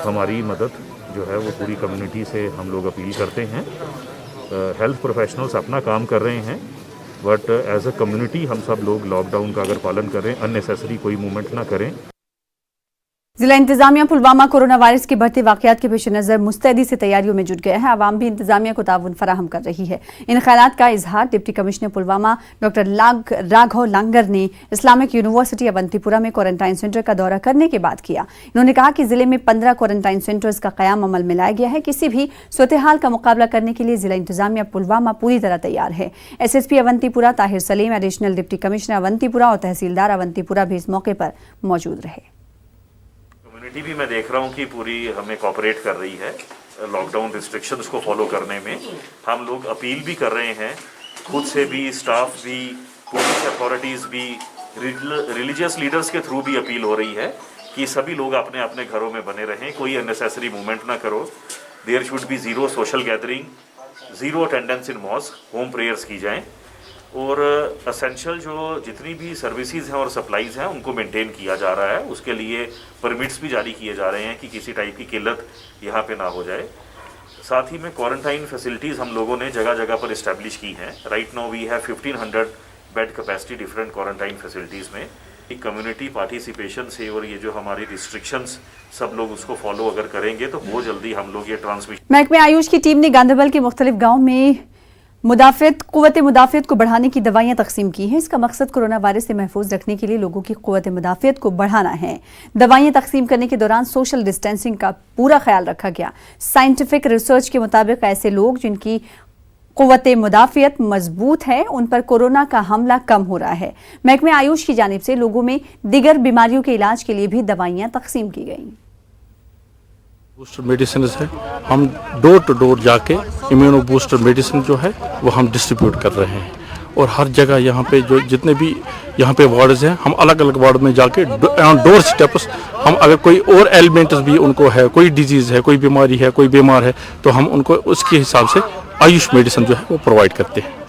हमारी मदद जो है वो पूरी कम्युनिटी से हम लोग अपील करते हैं। हेल्थ प्रोफेशनल्स अपना काम कर रहे हैं, बट एज अ कम्युनिटी हम सब लोग लॉकडाउन का अगर पालन करें, अननेसेसरी कोई मूवमेंट ना करें। जिला इंतजामिया पुलवामा कोरोना वायरस के बढ़ते वाकयात के पेश नज़र मुस्तैदी से तैयारियों में जुट गया है। आवाम भी इंतजामिया को ताउन फराहम कर रही है। इन ख्यालात का इजहार deputy commissioner Pulwama doctor Raghav लांगर ने इस्लामिक यूनिवर्सिटी अवंतीपुरा में क्वारंटाइन सेंटर का दौरा करने के बाद किया। इन्होंने कहा कि जिले में 15 क्वारंटाइन सेंटर्स का कयाम अमल में लाया गया है। किसी भी सूरत हाल का मुकाबला करने के लिए जिला इंतजामिया पुलवामा पूरी तरह तैयार है। SSP Awantipora Tahir Saleem, additional deputy commissioner Awantipora और तहसीलदार अवंतीपुरा भी इस मौके पर मौजूद रहे। कम्युनिटी भी मैं देख रहा हूँ कि पूरी हमें कोऑपरेट कर रही है लॉकडाउन रिस्ट्रिक्शंस को फॉलो करने में। हम लोग अपील भी कर रहे हैं, खुद से भी, स्टाफ भी, पुलिस अथॉरिटीज़ भी, रिलीजियस लीडर्स के थ्रू भी अपील हो रही है कि सभी लोग अपने अपने घरों में बने रहें, कोई अननेसेसरी मूवमेंट ना करो। There should be zero social gathering, zero attendance in mosque, home prayers की जाएँ। और असेंशियल जो जितनी भी सर्विसेज हैं और सप्लाईज़ हैं उनको मेंटेन किया जा रहा है। उसके लिए परमिट्स भी जारी किए जा रहे हैं कि किसी टाइप की किल्लत यहाँ पे ना हो जाए। साथ ही में क्वारंटाइन फैसिलिटीज़ हम लोगों ने जगह जगह पर इस्टेब्लिश की हैं। Right now we have 1500 bed capacity different quarantine facilities में। कम्युनिटी पार्टिसिपेशन से और ये जो हमारी रिस्ट्रिक्शंस सब लोग उसको फॉलो अगर करेंगे तो बहुत जल्दी हम लोग ये ट्रांसमिशन। महकमे आयुष की टीम ने गांधरबल के मुख्तलिफ गाँव में कुव्वत मुदाफ़ियत को बढ़ाने की दवाइयां तकसीम की हैं। इसका मकसद कोरोना वायरस से महफूज रखने के लिए लोगों की कुव्वत मुदाफ़ियत को बढ़ाना है। दवाइयां तकसीम करने के दौरान सोशल डिस्टेंसिंग का पूरा ख्याल रखा गया। साइंटिफिक रिसर्च के मुताबिक ऐसे लोग जिनकी कुव्वत मुदाफ़ियत मजबूत है उन पर कोरोना का हमला कम हो रहा है। महकमे आयुष की जानिब से लोगों में दीगर बीमारियों के इलाज के लिए भी दवाइयाँ तकसीम की गई। बूस्टर मेडिसिन है, हम डोर टू डोर जाके इम्यूनो बूस्टर मेडिसिन जो है वो हम डिस्ट्रीब्यूट कर रहे हैं और हर जगह यहाँ पे जो जितने भी यहाँ पे वार्ड्स हैं, हम अलग अलग वार्ड में जाके डोर स्टेप्स हम अगर कोई और एलिमेंट्स भी उनको है, कोई डिजीज़ है, कोई बीमारी है, कोई बीमार है, तो हम उनको उसके हिसाब से आयुष मेडिसिन जो है वो प्रोवाइड करते हैं।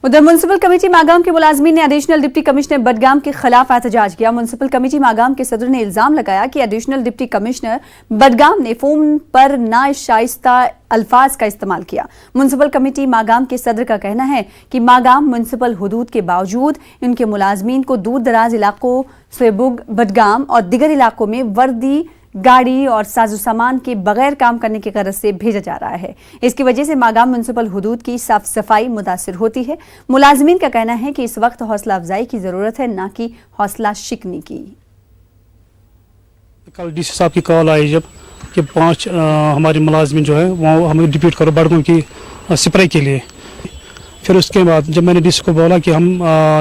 उधर म्युनिसिपल कमेटी मागाम के मुलाजमीन ने एडिशनल डिप्टी कमिश्नर बडगाम के खिलाफ एहतजाज किया। म्युनिसिपल कमेटी मागाम के सदर ने इल्जाम लगाया कि एडिशनल डिप्टी कमिश्नर बडगाम ने फोन पर नाशाइस्ता अल्फाज का इस्तेमाल किया। म्युनिसिपल कमेटी मागाम के सदर का कहना है कि मागाम म्युनिसिपल हुदूद के बावजूद उनके मुलाजमीन को दूर दराज इलाकों से बडगाम और दिगर इलाकों में वर्दी, गाड़ी और साजो सामान के बगैर काम करने की गरज से भेजा जा रहा है। इसकी वजह से मागाम म्युनिसिपल हुदूद की साफ सफाई मुतासिर होती है। मुलाजमीन का कहना है कि इस वक्त हौसला अफजाई की जरूरत है, न कि हौसला शिकनी की। कल डीसी साहब की कॉल आई जब कि 5 हमारे मुलाजमीन जो है वो हमें डिप्यूट करो बड़गों की स्प्रे के लिए। फिर उसके बाद जब मैंने डीसी को बोला कि हम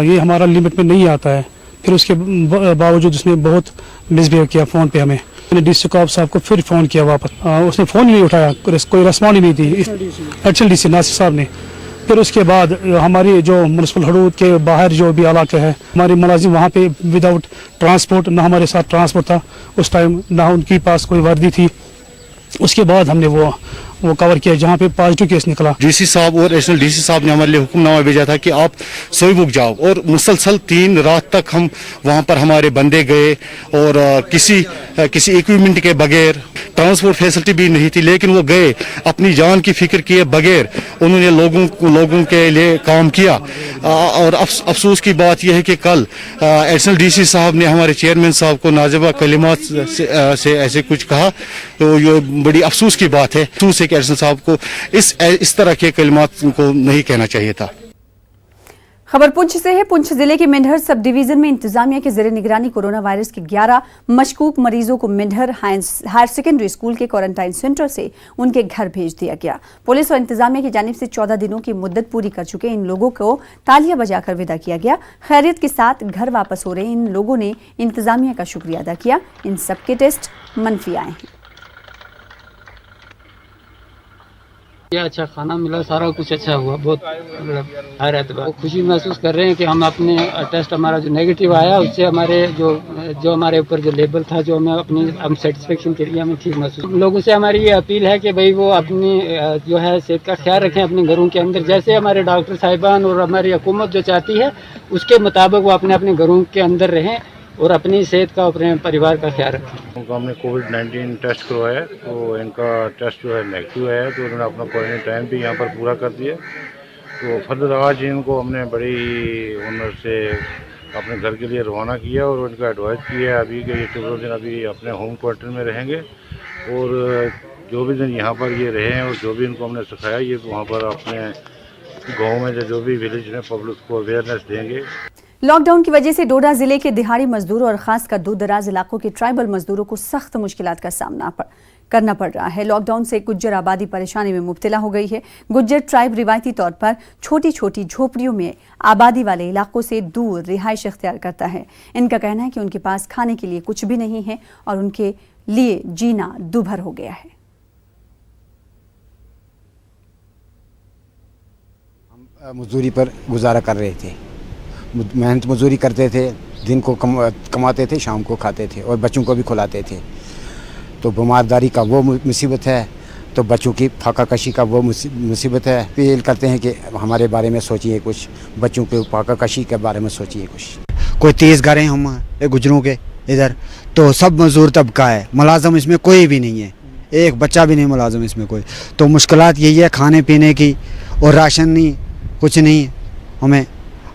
ये हमारा लिमिट में नहीं आता है, फिर उसके बावजूद उसने बहुत मिसबिहेव किया फ़ोन पे हमें। मैंने डीसी साहब को फिर फ़ोन किया वापस, उसने फ़ोन ही नहीं उठाया, कोई रिस्पॉन्ड ही नहीं दी एडिशनल डीसी नासिर साहब ने। फिर उसके बाद हमारी जो म्युनिसिपल हदूद के बाहर जो भी इलाके है, हमारे मुलाजिम वहाँ पे विदाउट ट्रांसपोर्ट, ना हमारे साथ ट्रांसपोर्ट था उस टाइम, ना उनके पास कोई वर्दी थी। उसके बाद हमने वो कवर किया जहाँ पे पॉजिटिव केस निकला। डीसी साहब और एडिशनल डीसी साहब ने हमारे लिए हुक्मनामा भेजा था कि आप सोईमुख जाओ, और मुसलसल 3 रात तक हम वहाँ पर हमारे बंदे गए और किसी इक्विपमेंट के बगैर, ट्रांसपोर्ट फैसिलिटी भी नहीं थी, लेकिन वो गए अपनी जान की फिक्र किए बगैर, उन्होंने लोगों के लिए काम किया। और अफसोस की बात यह है कि कल एडिशनल डीसी साहब ने हमारे चेयरमैन साहब को नाजुबा कलिमात से ऐसे कुछ कहा, तो ये बड़ी अफसोस की बात है। अफसोस है कि एडिशनल साहब को इस तरह के कलिमात को नहीं कहना चाहिए था। खबर पुंछ से है। पुंछ जिले के मेंढर सब डिवीजन में इंतजामिया के जेर निगरानी कोरोना वायरस के 11 मशकूक मरीजों को मेंढर हायर सेकेंडरी स्कूल के क्वारंटाइन सेंटर से उनके घर भेज दिया गया। पुलिस और इंतजामिया की जानिब से 14 दिनों की मुद्दत पूरी कर चुके इन लोगों को तालियां बजाकर विदा किया गया। खैरियत के साथ घर वापस हो रहे इन लोगों ने इंतजामिया का शुक्रिया अदा किया। इन सबके टेस्ट मनफी आए हैं। अच्छा खाना मिला, सारा कुछ अच्छा हुआ, बहुत हर एतबार खुशी महसूस कर रहे हैं कि हम अपने टेस्ट हमारा जो नेगेटिव आया उससे हमारे जो हमारे ऊपर जो लेबल था, जो हम सेटिस्फेक्शन के लिए हमें ठीक महसूस। लोगों से हमारी ये अपील है कि भाई वो अपनी जो है सेहत का ख्याल रखें अपने घरों के अंदर, जैसे हमारे डॉक्टर साहिबान और हमारी हुकूमत जो चाहती है उसके मुताबिक वो अपने अपने घरों के अंदर रहें और अपनी सेहत का, अपने परिवार का ख्याल रखें। उनको हमने कोविड-19 टेस्ट करवाया, तो इनका टेस्ट जो है नेगेटिव आया, तो उन्होंने अपना क्वारंटाइन टाइम भी यहाँ पर पूरा कर दिया। तो फर्दर आज इनको हमने बड़ी ऑनर से अपने घर के लिए रवाना किया और उनको एडवाइस किया अभी कि ये 14 दिन अभी अपने होम क्वारंटाइन में रहेंगे, और जो भी दिन यहाँ पर ये रहे हैं और जो भी इनको हमने सिखाया ये वहाँ पर अपने गाँव में जो भी विलेज में पब्लिक को अवेयरनेस देंगे। लॉकडाउन की वजह से डोडा जिले के दिहाड़ी मजदूरों और खासकर दूर दराज इलाकों के ट्राइबल मजदूरों को सख्त मुश्किलात का सामना करना पड़ रहा है। लॉकडाउन से गुज्जर आबादी परेशानी में मुब्तला हो गई है। गुज्जर ट्राइब रिवायती तौर पर छोटी छोटी झोपड़ियों में आबादी वाले इलाकों से दूर रिहाइश इख्तियार करता है। इनका कहना है कि उनके पास खाने के लिए कुछ भी नहीं है और उनके लिए जीना दूभर हो गया है। हम मजदूरी पर गुजारा कर रहे थे, मेहनत मजदूरी करते थे, दिन को कमाते थे, शाम को खाते थे और बच्चों को भी खिलाते थे। तो बीमारदारी का वो मुसीबत है, तो बच्चों की फाका कशी का वो मुसीबत है। अपील करते हैं कि हमारे बारे में सोचिए कुछ, बच्चों के फाका कशी के बारे में सोचिए कुछ। कोई 30 घर हैं हम गुजरों के इधर, तो सब मजदूर तबका है, मुलाजम इसमें कोई भी नहीं है, एक बच्चा भी नहीं मुलाजम इसमें कोई। तो मुश्किलात यही है खाने पीने की, और राशन नहीं, कुछ नहीं हमें।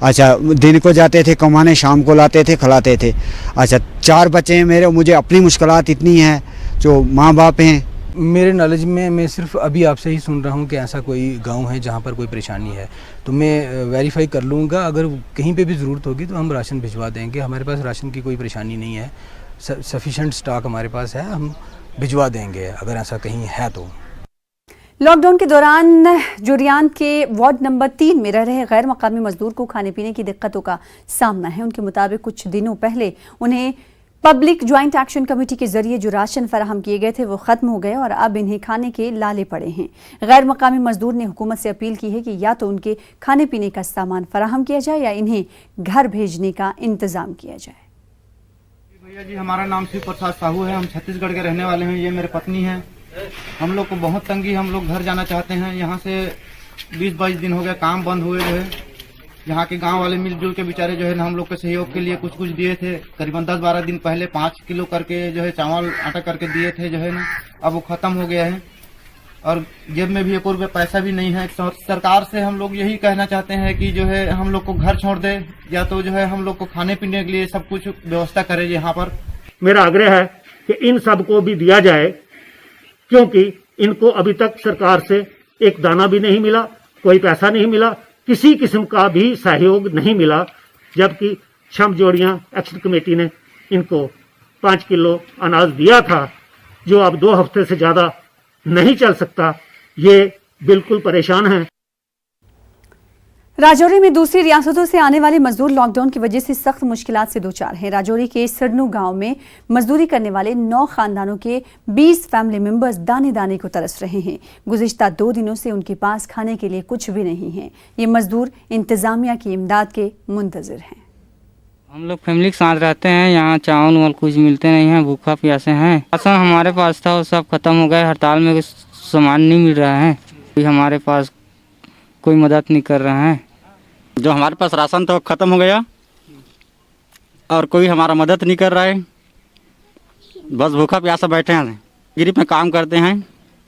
अच्छा दिन को जाते थे कमाने, शाम को लाते थे, खिलाते थे। अच्छा 4 बच्चे हैं मेरे, मुझे अपनी मुश्किलात इतनी है, जो माँ बाप हैं। मेरे नॉलेज में मैं सिर्फ अभी आपसे ही सुन रहा हूँ कि ऐसा कोई गांव है जहाँ पर कोई परेशानी है, तो मैं वेरीफाई कर लूँगा। अगर कहीं पे भी ज़रूरत होगी तो हम राशन भिजवा देंगे। हमारे पास राशन की कोई परेशानी नहीं है, सफिशेंट स्टॉक हमारे पास है, हम भिजवा देंगे अगर ऐसा कहीं है तो। लॉकडाउन के दौरान जुरियान के वार्ड नंबर 3 में रह रहे गैर मकामी मजदूर को खाने पीने की दिक्कतों का सामना है। उनके मुताबिक कुछ दिनों पहले उन्हें पब्लिक ज्वाइंट एक्शन कमेटी के जरिए जो राशन फराहम किए गए थे वो खत्म हो गए और अब इन्हें खाने के लाले पड़े हैं। गैर मकामी मजदूर ने हुकूमत से अपील की है कि या तो उनके खाने पीने का सामान फराहम किया जाए या इन्हें घर भेजने का इंतजाम किया जाए। भैया जी, हमारा नाम शिव प्रसाद साहू है। हम छत्तीसगढ़ के रहने वाले हैं। ये मेरे पत्नी है। हम लोग को बहुत तंगी, हम लोग घर जाना चाहते हैं। यहाँ से 20-22 दिन हो गया, काम बंद हुए जो है। यहाँ के गांव वाले मिलजुल के बेचारे जो है ना हम लोग के सहयोग के लिए कुछ कुछ दिए थे। करीबन 10-12 दिन पहले 5 किलो करके जो है चावल आटा करके दिए थे जो है ना, अब वो खत्म हो गया है और जेब में भी 1 रुपया पैसा भी नहीं है। सरकार से हम लोग यही कहना चाहते हैं कि जो है हम लोग को घर छोड़ दे या तो जो है हम लोग को खाने पीने के लिए सब कुछ व्यवस्था करे यहाँ पर। मेरा आग्रह है कि इन सबको भी दिया जाए, क्योंकि इनको अभी तक सरकार से एक दाना भी नहीं मिला, कोई पैसा नहीं मिला, किसी किस्म का भी सहयोग नहीं मिला। जबकि छम जोड़ियां एक्शन कमेटी ने इनको 5 किलो अनाज दिया था, जो अब 2 हफ्ते से ज्यादा नहीं चल सकता। ये बिल्कुल परेशान हैं। राजौरी में दूसरी रियासतों से आने वाले मजदूर लॉकडाउन की वजह से सख्त मुश्किलात से दो चार हैं। राजौरी के सरनू गांव में मजदूरी करने वाले 9 खानदानों के 20 फैमिली मेंबर्स दाने दाने को तरस रहे हैं। गुज़िश्ता 2 दिनों से उनके पास खाने के लिए कुछ भी नहीं है। ये मजदूर इंतजामिया की इमदाद के मुंतजिर हैं। हम लोग फैमिली के साथ रहते हैं। यहाँ चावल वावल कुछ मिलते नहीं है, भूखा प्यासे हैं। राशन हमारे पास था वो सब खत्म हो गया। हड़ताल में कुछ सामान नहीं मिल रहा है। हमारे पास कोई मदद नहीं कर रहा है। जो हमारे पास राशन था वो ख़त्म हो गया और कोई हमारा मदद नहीं कर रहा है। बस भूखा प्यासा बैठे हैं। गिरिप में काम करते हैं,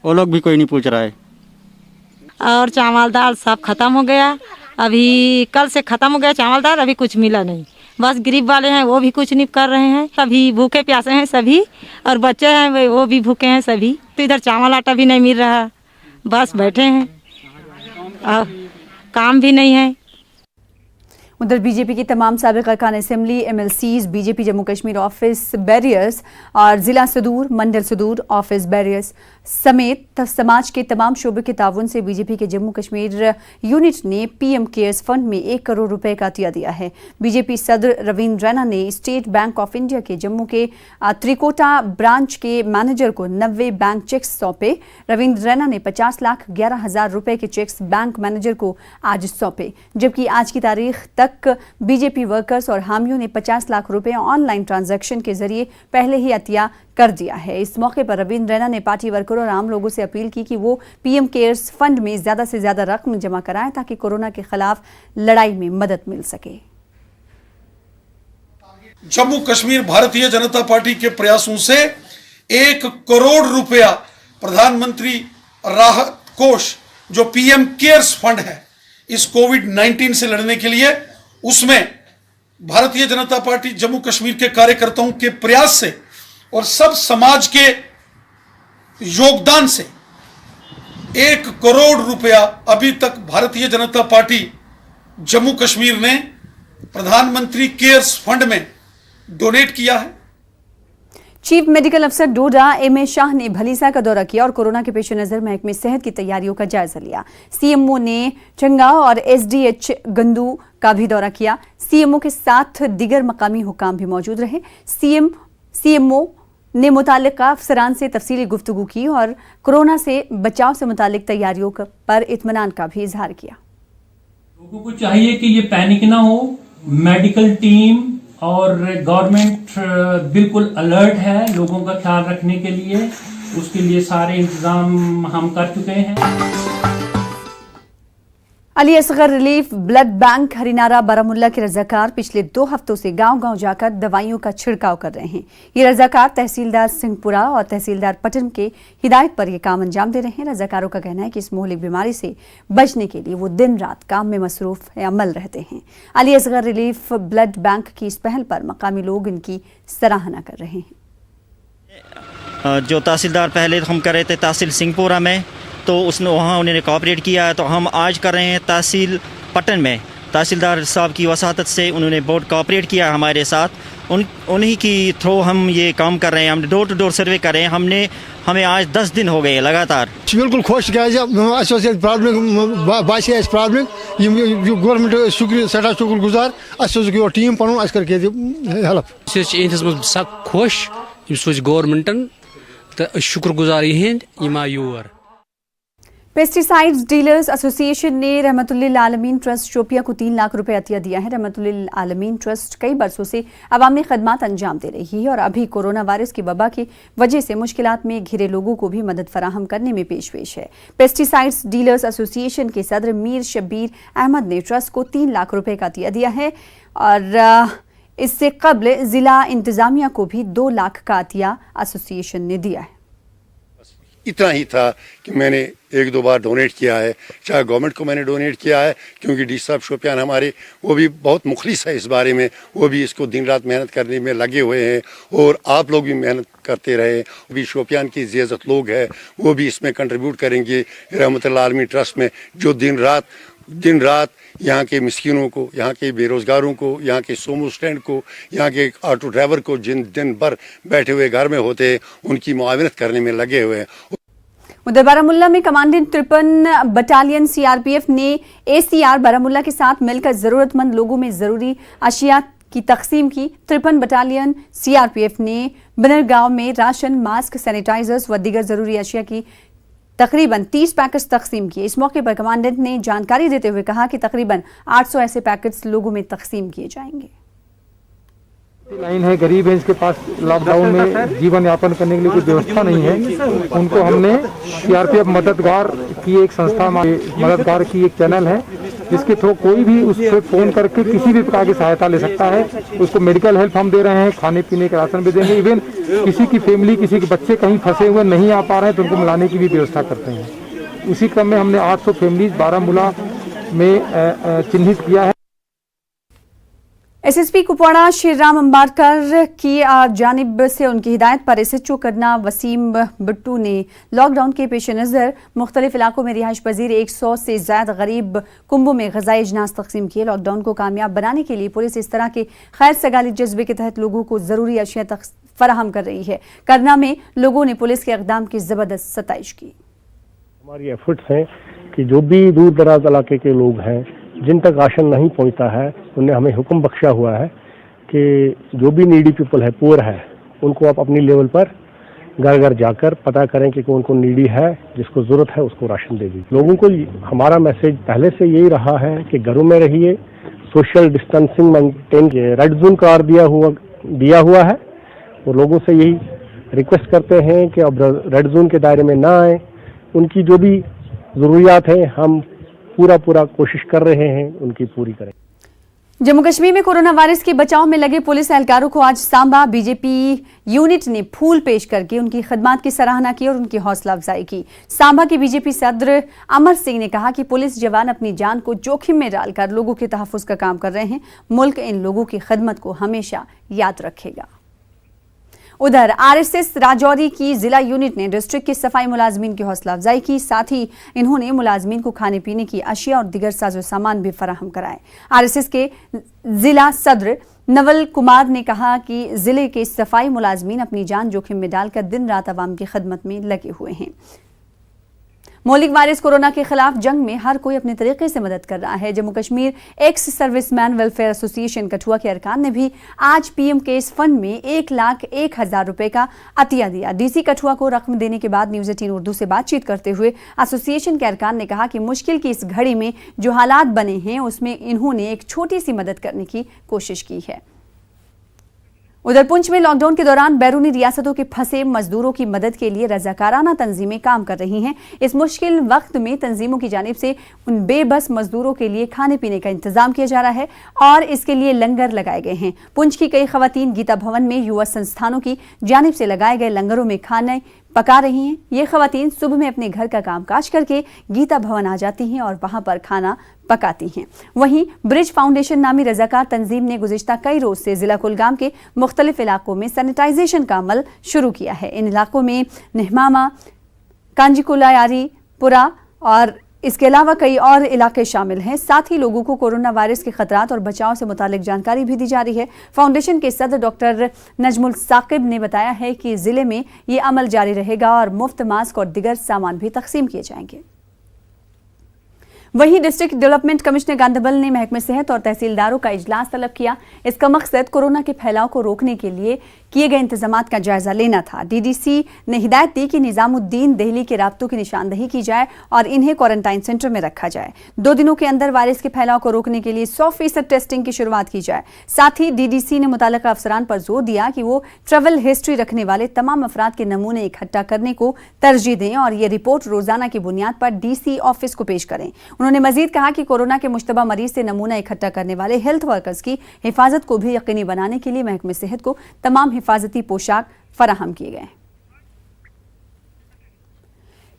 वो लोग भी कोई नहीं पूछ रहा है। और चावल दाल सब खत्म हो गया। अभी कल से खत्म हो गया चावल दाल, अभी कुछ मिला नहीं। बस गरीब वाले हैं वो भी कुछ नहीं कर रहे हैं। अभी भूखे प्यासे हैं सभी, और बच्चे हैं वो भी भूखे हैं सभी। तो इधर चावल आटा भी नहीं मिल रहा, बस बैठे हैं और काम भी नहीं है। उधर बीजेपी की तमाम साबिक़ अरकान assembly, MLCs, BJP Jammu Kashmir office barriers और ज़िला सदूर, मंडल सदूर ऑफिस बैरियर्स समेत समाज के तमाम शोबे के ताउन से बीजेपी के जम्मू कश्मीर यूनिट ने PM केयर्स फंड में 1 करोड़ रुपए का अतिया दिया है। बीजेपी सदर रवींद्र रैना ने स्टेट बैंक ऑफ इंडिया के जम्मू के त्रिकोटा ब्रांच के मैनेजर को 90 बैंक चेक्स सौंपे। रवींद्र रैना ने 50,11,000 रुपए के चेक्स बैंक मैनेजर को आज सौंपे, जबकि आज की तारीख तक बीजेपी वर्कर्स और हामियों ने 50 लाख रुपए ऑनलाइन ट्रांजैक्शन के जरिए पहले ही अतिया कर दिया है। इस मौके पर रवींद्र रैना ने पार्टी वर्करों और आम लोगों से अपील की कि वो PM केयर्स फंड में ज्यादा से ज्यादा रकम जमा कराएं ताकि कोरोना के खिलाफ लड़ाई में मदद मिल सके। जम्मू कश्मीर भारतीय जनता पार्टी के प्रयासों से 1 करोड़ रुपया प्रधानमंत्री राहत कोष जो PM केयर्स फंड है इस कोविड-19 से लड़ने के लिए, उसमें भारतीय जनता पार्टी जम्मू कश्मीर के कार्यकर्ताओं के प्रयास से और सब समाज के योगदान से 1 करोड़ रुपया अभी तक भारतीय जनता पार्टी जम्मू कश्मीर ने प्रधानमंत्री केयर्स फंड में डोनेट किया है। चीफ मेडिकल अफसर डोडा M.A. शाह ने भलीसा का दौरा किया और कोरोना के पेश नजर महकमे सेहत की तैयारियों का जायजा लिया। CMO ने चंगाव और SDH गंदू का भी दौरा किया। CMO के साथ दीगर मकामी हुकाम भी मौजूद रहे। CMO ने मुतालिका अफसरान से तफसीली गुफ्तगू की और कोरोना से बचाव से मुतालिक तैयारियों पर इत्मीनान का भी इजहार किया। लोगों को चाहिए कि ये पैनिक ना हो। मेडिकल टीम और गवर्नमेंट बिल्कुल अलर्ट है लोगों का ख्याल रखने के लिए। उसके लिए सारे इंतजाम हम कर चुके हैं। Ali Asghar relief blood bank Harinara Baramulla के रजाकार पिछले 2 हफ्तों से गांव-गांव जाकर दवाइयों का छिड़काव कर रहे हैं। ये रजाकार तहसीलदार सिंहपुरा और तहसीलदार पटन के हिदायत पर यह काम अंजाम दे रहे हैं। रजाकारों का कहना है कि इस मोहलिक बीमारी से बचने के लिए वो दिन रात काम में मसरूफ अमल रहते हैं। Ali Asghar relief blood bank की इस पहल पर मकामी लोग इनकी सराहना कर रहे हैं। जो तहसीलदार पहले हम कर रहे थे तहसील सिंहपुरा में, तो उसने वहाँ उन्होंने कोऑपरेट किया है, तो हम आज कर रहे हैं तहसील पटन में। तहसीलदार साहब की वसाहत से उन्होंने बहुत कोऑपरेट किया हमारे साथ उन्हीं की थ्रू हम ये काम कर रहे हैं। हम डोर टू डोर सर्वे कर रहे हैं। हमें आज 10 दिन हो गए लगातार। बिल्कुल खुश प्रॉब्लम बासे प्रॉब्लम गवर्नमेंट शुक्रिया सठा शुक्र गुजार यो टीम पन हेल्प सब खुश गवर्नमेंटन तो शुक्र गुजार यह योर। पेस्टिसाइड्स डीलर्स एसोसिएशन ने रहमतुल्लिल आलमीन ट्रस्ट शोपिया को 3 लाख रुपए अतिया दिया है। रहमतुल्लिल आलमीन ट्रस्ट कई बरसों से अवामी खदमात अंजाम दे रही है और अभी कोरोना वायरस की वबा की वजह से मुश्किलात में घिरे लोगों को भी मदद फराहम करने में पेश है। पेस्टिसाइड्स डीलर्स एसोसिएशन के सदर मीर शब्बीर अहमद ने ट्रस्ट को 3 लाख रुपए का अतिया दिया है और इससे कबल जिला इंतजामिया को भी 2 लाख का अतिया एसोसिएशन ने दिया है। इतना ही था कि मैंने 1-2 बार डोनेट किया है, चाहे गवर्नमेंट को मैंने डोनेट किया है, क्योंकि डी साहब शोपियान हमारे वो भी बहुत मुखलिस है इस बारे में, वो भी इसको दिन रात मेहनत करने में लगे हुए हैं और आप लोग भी मेहनत करते रहे। वो भी शोपियान की ज़ियादत लोग हैं, वो भी इसमें कंट्रीब्यूट करेंगे रहमतुल्लाह आलमीन ट्रस्ट में, जो दिन रात यहाँ के मिस्किनों को, यहाँ के बेरोज़गारों को, यहाँ के सोमो स्टैंड को, यहाँ के ऑटो ड्राइवर को जिन दिन भर बैठे हुए घर में होते हैं उनकी मुआवनत करने में लगे हुए हैं। उधर बारामुल्ला में कमांडेंट 53 बटालियन सीआरपीएफ ने एसीआर बारामुल्ला के साथ मिलकर जरूरतमंद लोगों में जरूरी अशिया की तकसीम की। 53 बटालियन सीआरपीएफ ने बनरगांव में राशन, मास्क, सैनिटाइजर्स व दीगर जरूरी अशिया की तकरीबन 30 पैकेट्स तकसीम किए। इस मौके पर कमांडेंट ने जानकारी देते हुए कहा कि तकरीबन 800 ऐसे पैकेट्स लोगों में तकसीम किए जाएंगे। लाइन है, गरीब है, इसके पास लॉकडाउन में जीवन यापन करने के लिए कोई व्यवस्था नहीं है, उनको हमने सीआरपीएफ मददगार की एक संस्था, मददगार की एक चैनल है जिसके थ्रू कोई भी उस पर फोन करके किसी भी प्रकार की सहायता ले सकता है। उसको मेडिकल हेल्प हम दे रहे हैं, खाने पीने के राशन भी देंगे। इवन किसी की फैमिली, किसी के बच्चे कहीं फंसे हुए नहीं आ पा रहे हैं तो उनको मिलाने की भी व्यवस्था करते हैं। इसी क्रम में हमने 800 फैमिलीज बारामूला में चिन्हित किया है। एसएसपी कुपवाड़ा श्रीराम अंबारकर की जानिब से उनकी हिदायत पर एसएचओ करना वसीम बिट्टू ने लॉकडाउन के पेश नज़र मुख्तलिफ इलाकों में रिहाइश पजीर 100 से ज्यादा गरीब कुंबों में ग़िज़ाई अजनास तकसीम किए। लॉकडाउन को कामयाब बनाने के लिए पुलिस इस तरह के खैर सगाली जज्बे के तहत लोगों को ज़रूरी अशिया फराहम कर रही है। करना में लोगों ने पुलिस के इक़दाम की ज़बरदस्त सताइश की। हमारी एफर्ट्स हैं कि जो भी दूर दराज इलाके के लोग हैं जिन तक राशन नहीं पहुंचता है, उन्हें हमें हुक्म बख्शा हुआ है कि जो भी नीडी पीपल है, पुअर है, उनको आप अपनी लेवल पर घर घर जाकर पता करें कि कौन कौन नीडी है, जिसको ज़रूरत है उसको राशन दे दीजिए। लोगों को हमारा मैसेज पहले से यही रहा है कि घरों में रहिए, social distancing maintain, red zone करार दिया हुआ है और लोगों से यही रिक्वेस्ट करते हैं कि अब रेड जोन के दायरे में ना आए। उनकी जो भी ज़रूरियात हैं हम पूरा कोशिश कर रहे हैं उनकी पूरी करें। जम्मू कश्मीर में कोरोना वायरस के बचाव में लगे पुलिस एहलकारों को आज सांबा बीजेपी यूनिट ने फूल पेश करके उनकी खिदमत की सराहना की और उनकी हौसला अफजाई की। सांबा के बीजेपी सदर अमर सिंह ने कहा कि पुलिस जवान अपनी जान को जोखिम में डालकर लोगों के तहफ़्फ़ुज़ का काम कर रहे हैं। मुल्क इन लोगों की खिदमत को हमेशा याद रखेगा। उधर आरएसएस राजौरी की जिला यूनिट ने डिस्ट्रिक्ट के सफाई मुलाजमीन की हौसला अफजाई की। साथ ही इन्होंने मुलाजमीन को खाने पीने की अशिया और दीगर साजो सामान भी फराहम कराए। आरएसएस के जिला सदर नवल कुमार ने कहा कि जिले के सफाई मुलाजमीन अपनी जान जोखिम में डालकर दिन रात आवाम की खिदमत में लगे हुए हैं। मौलिक वायरस कोरोना के खिलाफ जंग में हर कोई अपने तरीके से मदद कर रहा है। Jammu Kashmir ex serviceman welfare association Kathua के अरकान ने भी आज पीएम केयर्स फंड में 1,01,000 रुपए का अतिया दिया। डीसी कठुआ को रकम देने के बाद न्यूज़ 18 उर्दू से बातचीत करते हुए एसोसिएशन के अरकान ने कहा कि मुश्किल की इस घड़ी में जो हालात बने हैं उसमें इन्होंने एक छोटी सी मदद करने की कोशिश की है। उधर पुंछ में लॉकडाउन के दौरान बैरूनी रियासतों के फंसे मजदूरों की मदद के लिए रजाकाराना तंजीमें काम कर रही हैं। इस मुश्किल वक्त में तंजीमों की जानिब से उन बेबस मजदूरों के लिए खाने पीने का इंतजाम किया जा रहा है और इसके लिए लंगर लगाए गए हैं। पुंछ की कई खवातीन गीता भवन में युवा संस्थानों की जानिब से लगाए गए लंगरों में खाने पका रही हैं। ये खवातीन सुबह में अपने घर का कामकाज करके गीता भवन आ जाती हैं और वहां पर खाना पकाती हैं। वहीं ब्रिज फाउंडेशन नामी रजाकार तंजीम ने गुज़िश्ता कई रोज से जिला कुलगाम के मुख्तलिफ इलाकों में सैनिटाइजेशन का अमल शुरू किया है। इन इलाकों में निहमामा, कांजीकुलायारी पुरा और इसके अलावा कई और इलाके शामिल हैं। साथ ही लोगों को कोरोना वायरस के खतरात और बचाव से मुतालिक जानकारी भी दी जा रही है। फाउंडेशन के सदर डॉक्टर नजमुल साकिब ने बताया है कि जिले में ये अमल जारी रहेगा और मुफ्त मास्क और दिगर सामान भी तकसीम किए जाएंगे। वहीं डिस्ट्रिक्ट डेवलपमेंट कमिश्नर गांधरबल ने महकमे सेहत और तहसीलदारों का इजलास तलब किया। इसका मकसद कोरोना के फैलाव को रोकने के लिए किए गए इंतजामात का जायजा लेना था। डीडीसी ने हिदायत दी कि निजामुद्दीन दिल्ली के राब्तों की निशानदही की जाए और इन्हें क्वारंटाइन सेंटर में रखा जाए। 2 दिनों के अंदर वायरस के फैलाव को रोकने के लिए 100% टेस्टिंग की शुरुआत की जाए। साथ ही डीडीसी ने मुतल्लिका अफसरान पर जोर दिया कि वो ट्रैवल हिस्ट्री रखने वाले तमाम अफराद के नमूने इकट्ठा करने को तरजीह दें और ये रिपोर्ट रोजाना की बुनियाद पर डीसी ऑफिस को पेश करें। उन्होंने मजीद कहा कि कोरोना के मुश्तबा मरीज से नमूना इकट्ठा करने वाले हेल्थ वर्कर्स की हिफाजत को भी यकीनी बनाने के लिए महकमे सेहत को तमाम हिफाजती पोशाक फराहम किए गए।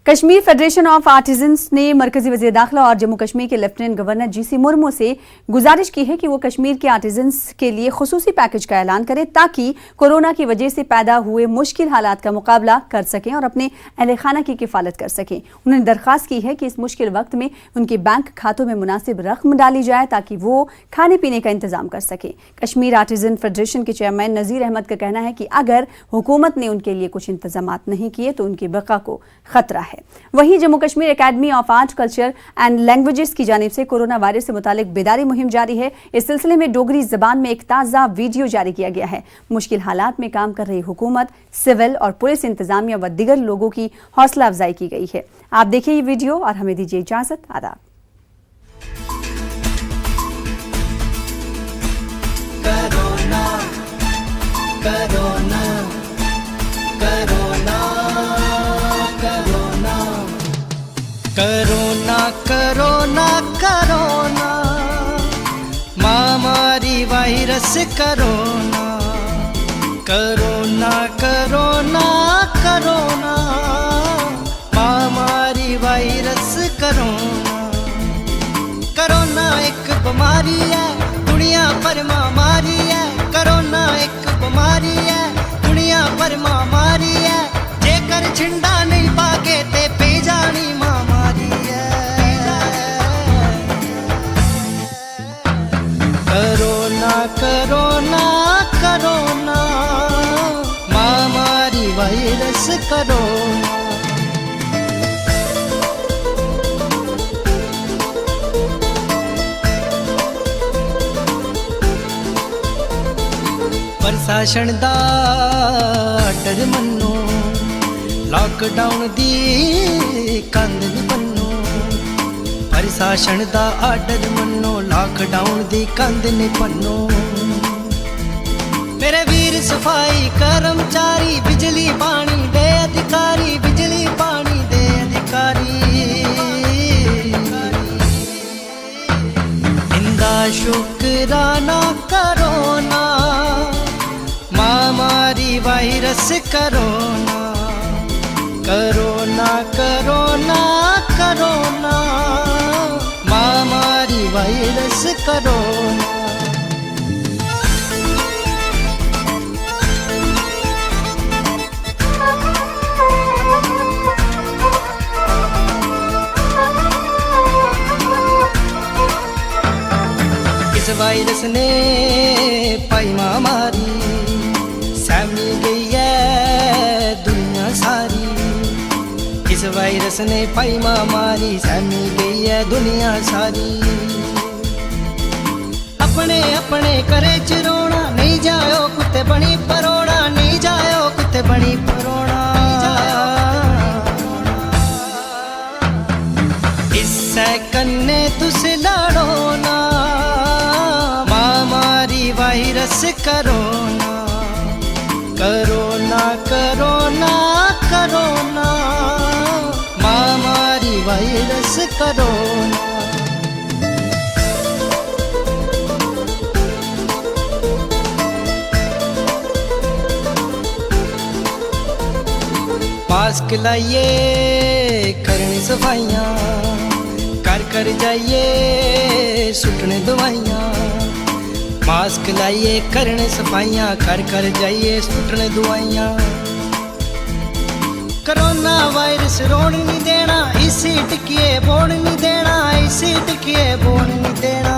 कश्मीर फेडरेशन ऑफ आर्टिजन्स ने मरकजी वज़ीर दाखिला और जम्मू कश्मीर के लेफ्टिनेंट गवर्नर जीसी मुर्मू से गुजारिश की है कि वो कश्मीर के आर्टिजन्स के लिए खुसूसी पैकेज का ऐलान करें ताकि कोरोना की वजह से पैदा हुए मुश्किल हालात का मुकाबला कर सकें और अपने अहले खाना की किफालत कर सकें। उन्होंने दरख्वास्त की है कि इस मुश्किल वक्त में उनके बैंक खातों में मुनासिब रकम डाली जाए ताकि वो खाने पीने का इंतजाम कर सकें। कश्मीर आर्टिजन फेडरेशन के चेयरमैन नज़ीर अहमद का कहना है कि अगर हुकूमत ने उनके लिए कुछ इंतजामात नहीं किए तो उनकी बका को खतरा है। वहीं Jammu Kashmir academy of art culture and languages की जानिब से कोरोना वायरस से मुतालिक बेदारी मुहिम जारी है। इस सिलसिले में डोगरी जबान में एक ताज़ा वीडियो जारी किया गया है। मुश्किल हालात में काम कर रही हुकूमत, सिविल और पुलिस इंतजामिया व दिगर लोगों की हौसला अफजाई की गई है। आप देखिए ये वीडियो और हमें दीजिए इजाजत। आदाब। Corona corona corona corona corona corona महामारी virus corona corona corona corona महामारी वायरस कोरोना कोरोना एक बीमारी है दुनिया पर महामारी है। कोरोना एक बीमारी है दुनिया पर महामारी है। जेकर छिंडा नहीं पाके ते पे जानी महामारी है। कोरोना कोरोना कोरोना महामारी वायरस कोरोना प्रशासन दा डर मन्नो लॉकडाउन दी कंध नी बन्नो। प्रशासन दा आर्डर मन्नो लॉकडाउन दी कंध नी बन्नो। मेरे वीर सफाई कर्मचारी बिजली पानी दे अधिकारी बिजली पानी दे अधिकारी इंदा शुक्राना करोना महामारी virus corona corona corona corona महामारी वायरस कोरोना इस वायरस ने पाई महामारी सहमी गई है दुनिया सारी। इस वायरस ने पाई महामारी सहमी गई है दुनिया सारी। अपने अपने करे चिरोना नहीं जाओ कुत्ते बनी परोड़ा नहीं जाओ कुत्ते बनी परोड़ा। इस कन्ने तुस लड़ो ना महामारी virus corona corona corona corona महामारी वायरस कोरोना मास्क लाइए करने सफाइयाँ कर कर जाइए सुटने दवाइयाँ। मास्क लाइए करने सफाइयाँ कर कर जाइए सुटने दवाइयाँ। कोरोना वायरस रोन नहीं देना, इसी टिकिए बोन नहीं देना, इसी टिकिए बोन नहीं देना।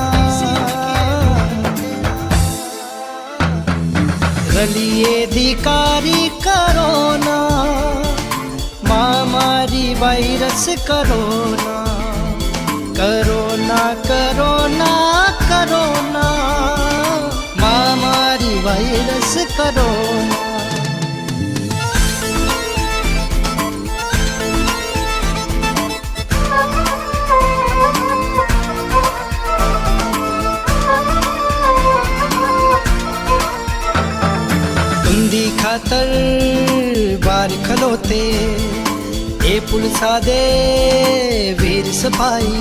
रलिए धिकारी कोरोना, महामारी virus corona, corona corona corona, महामारी वायरस कोरोना। उंदी खातर बार खलोते ए पुलिसा दे वीर सिपाही,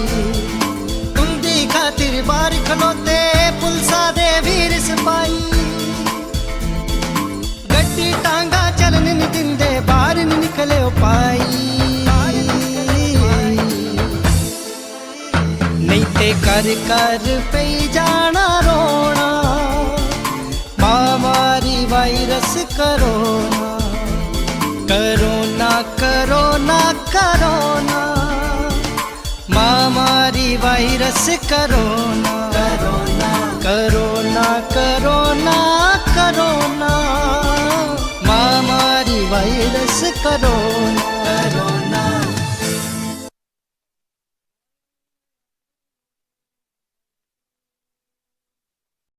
उंदी खातिर बार खलोते पुलिसा दे वीर सिपाही। गड्डी टांगा चलन नहीं दिंदे, बाहर नहीं निकले पाई, नहीं ते कर कर पे जाना रोना, महामारी virus corona, corona corona corona, महामारी virus corona, corona corona corona corona, महामारी वायरस कोरोना।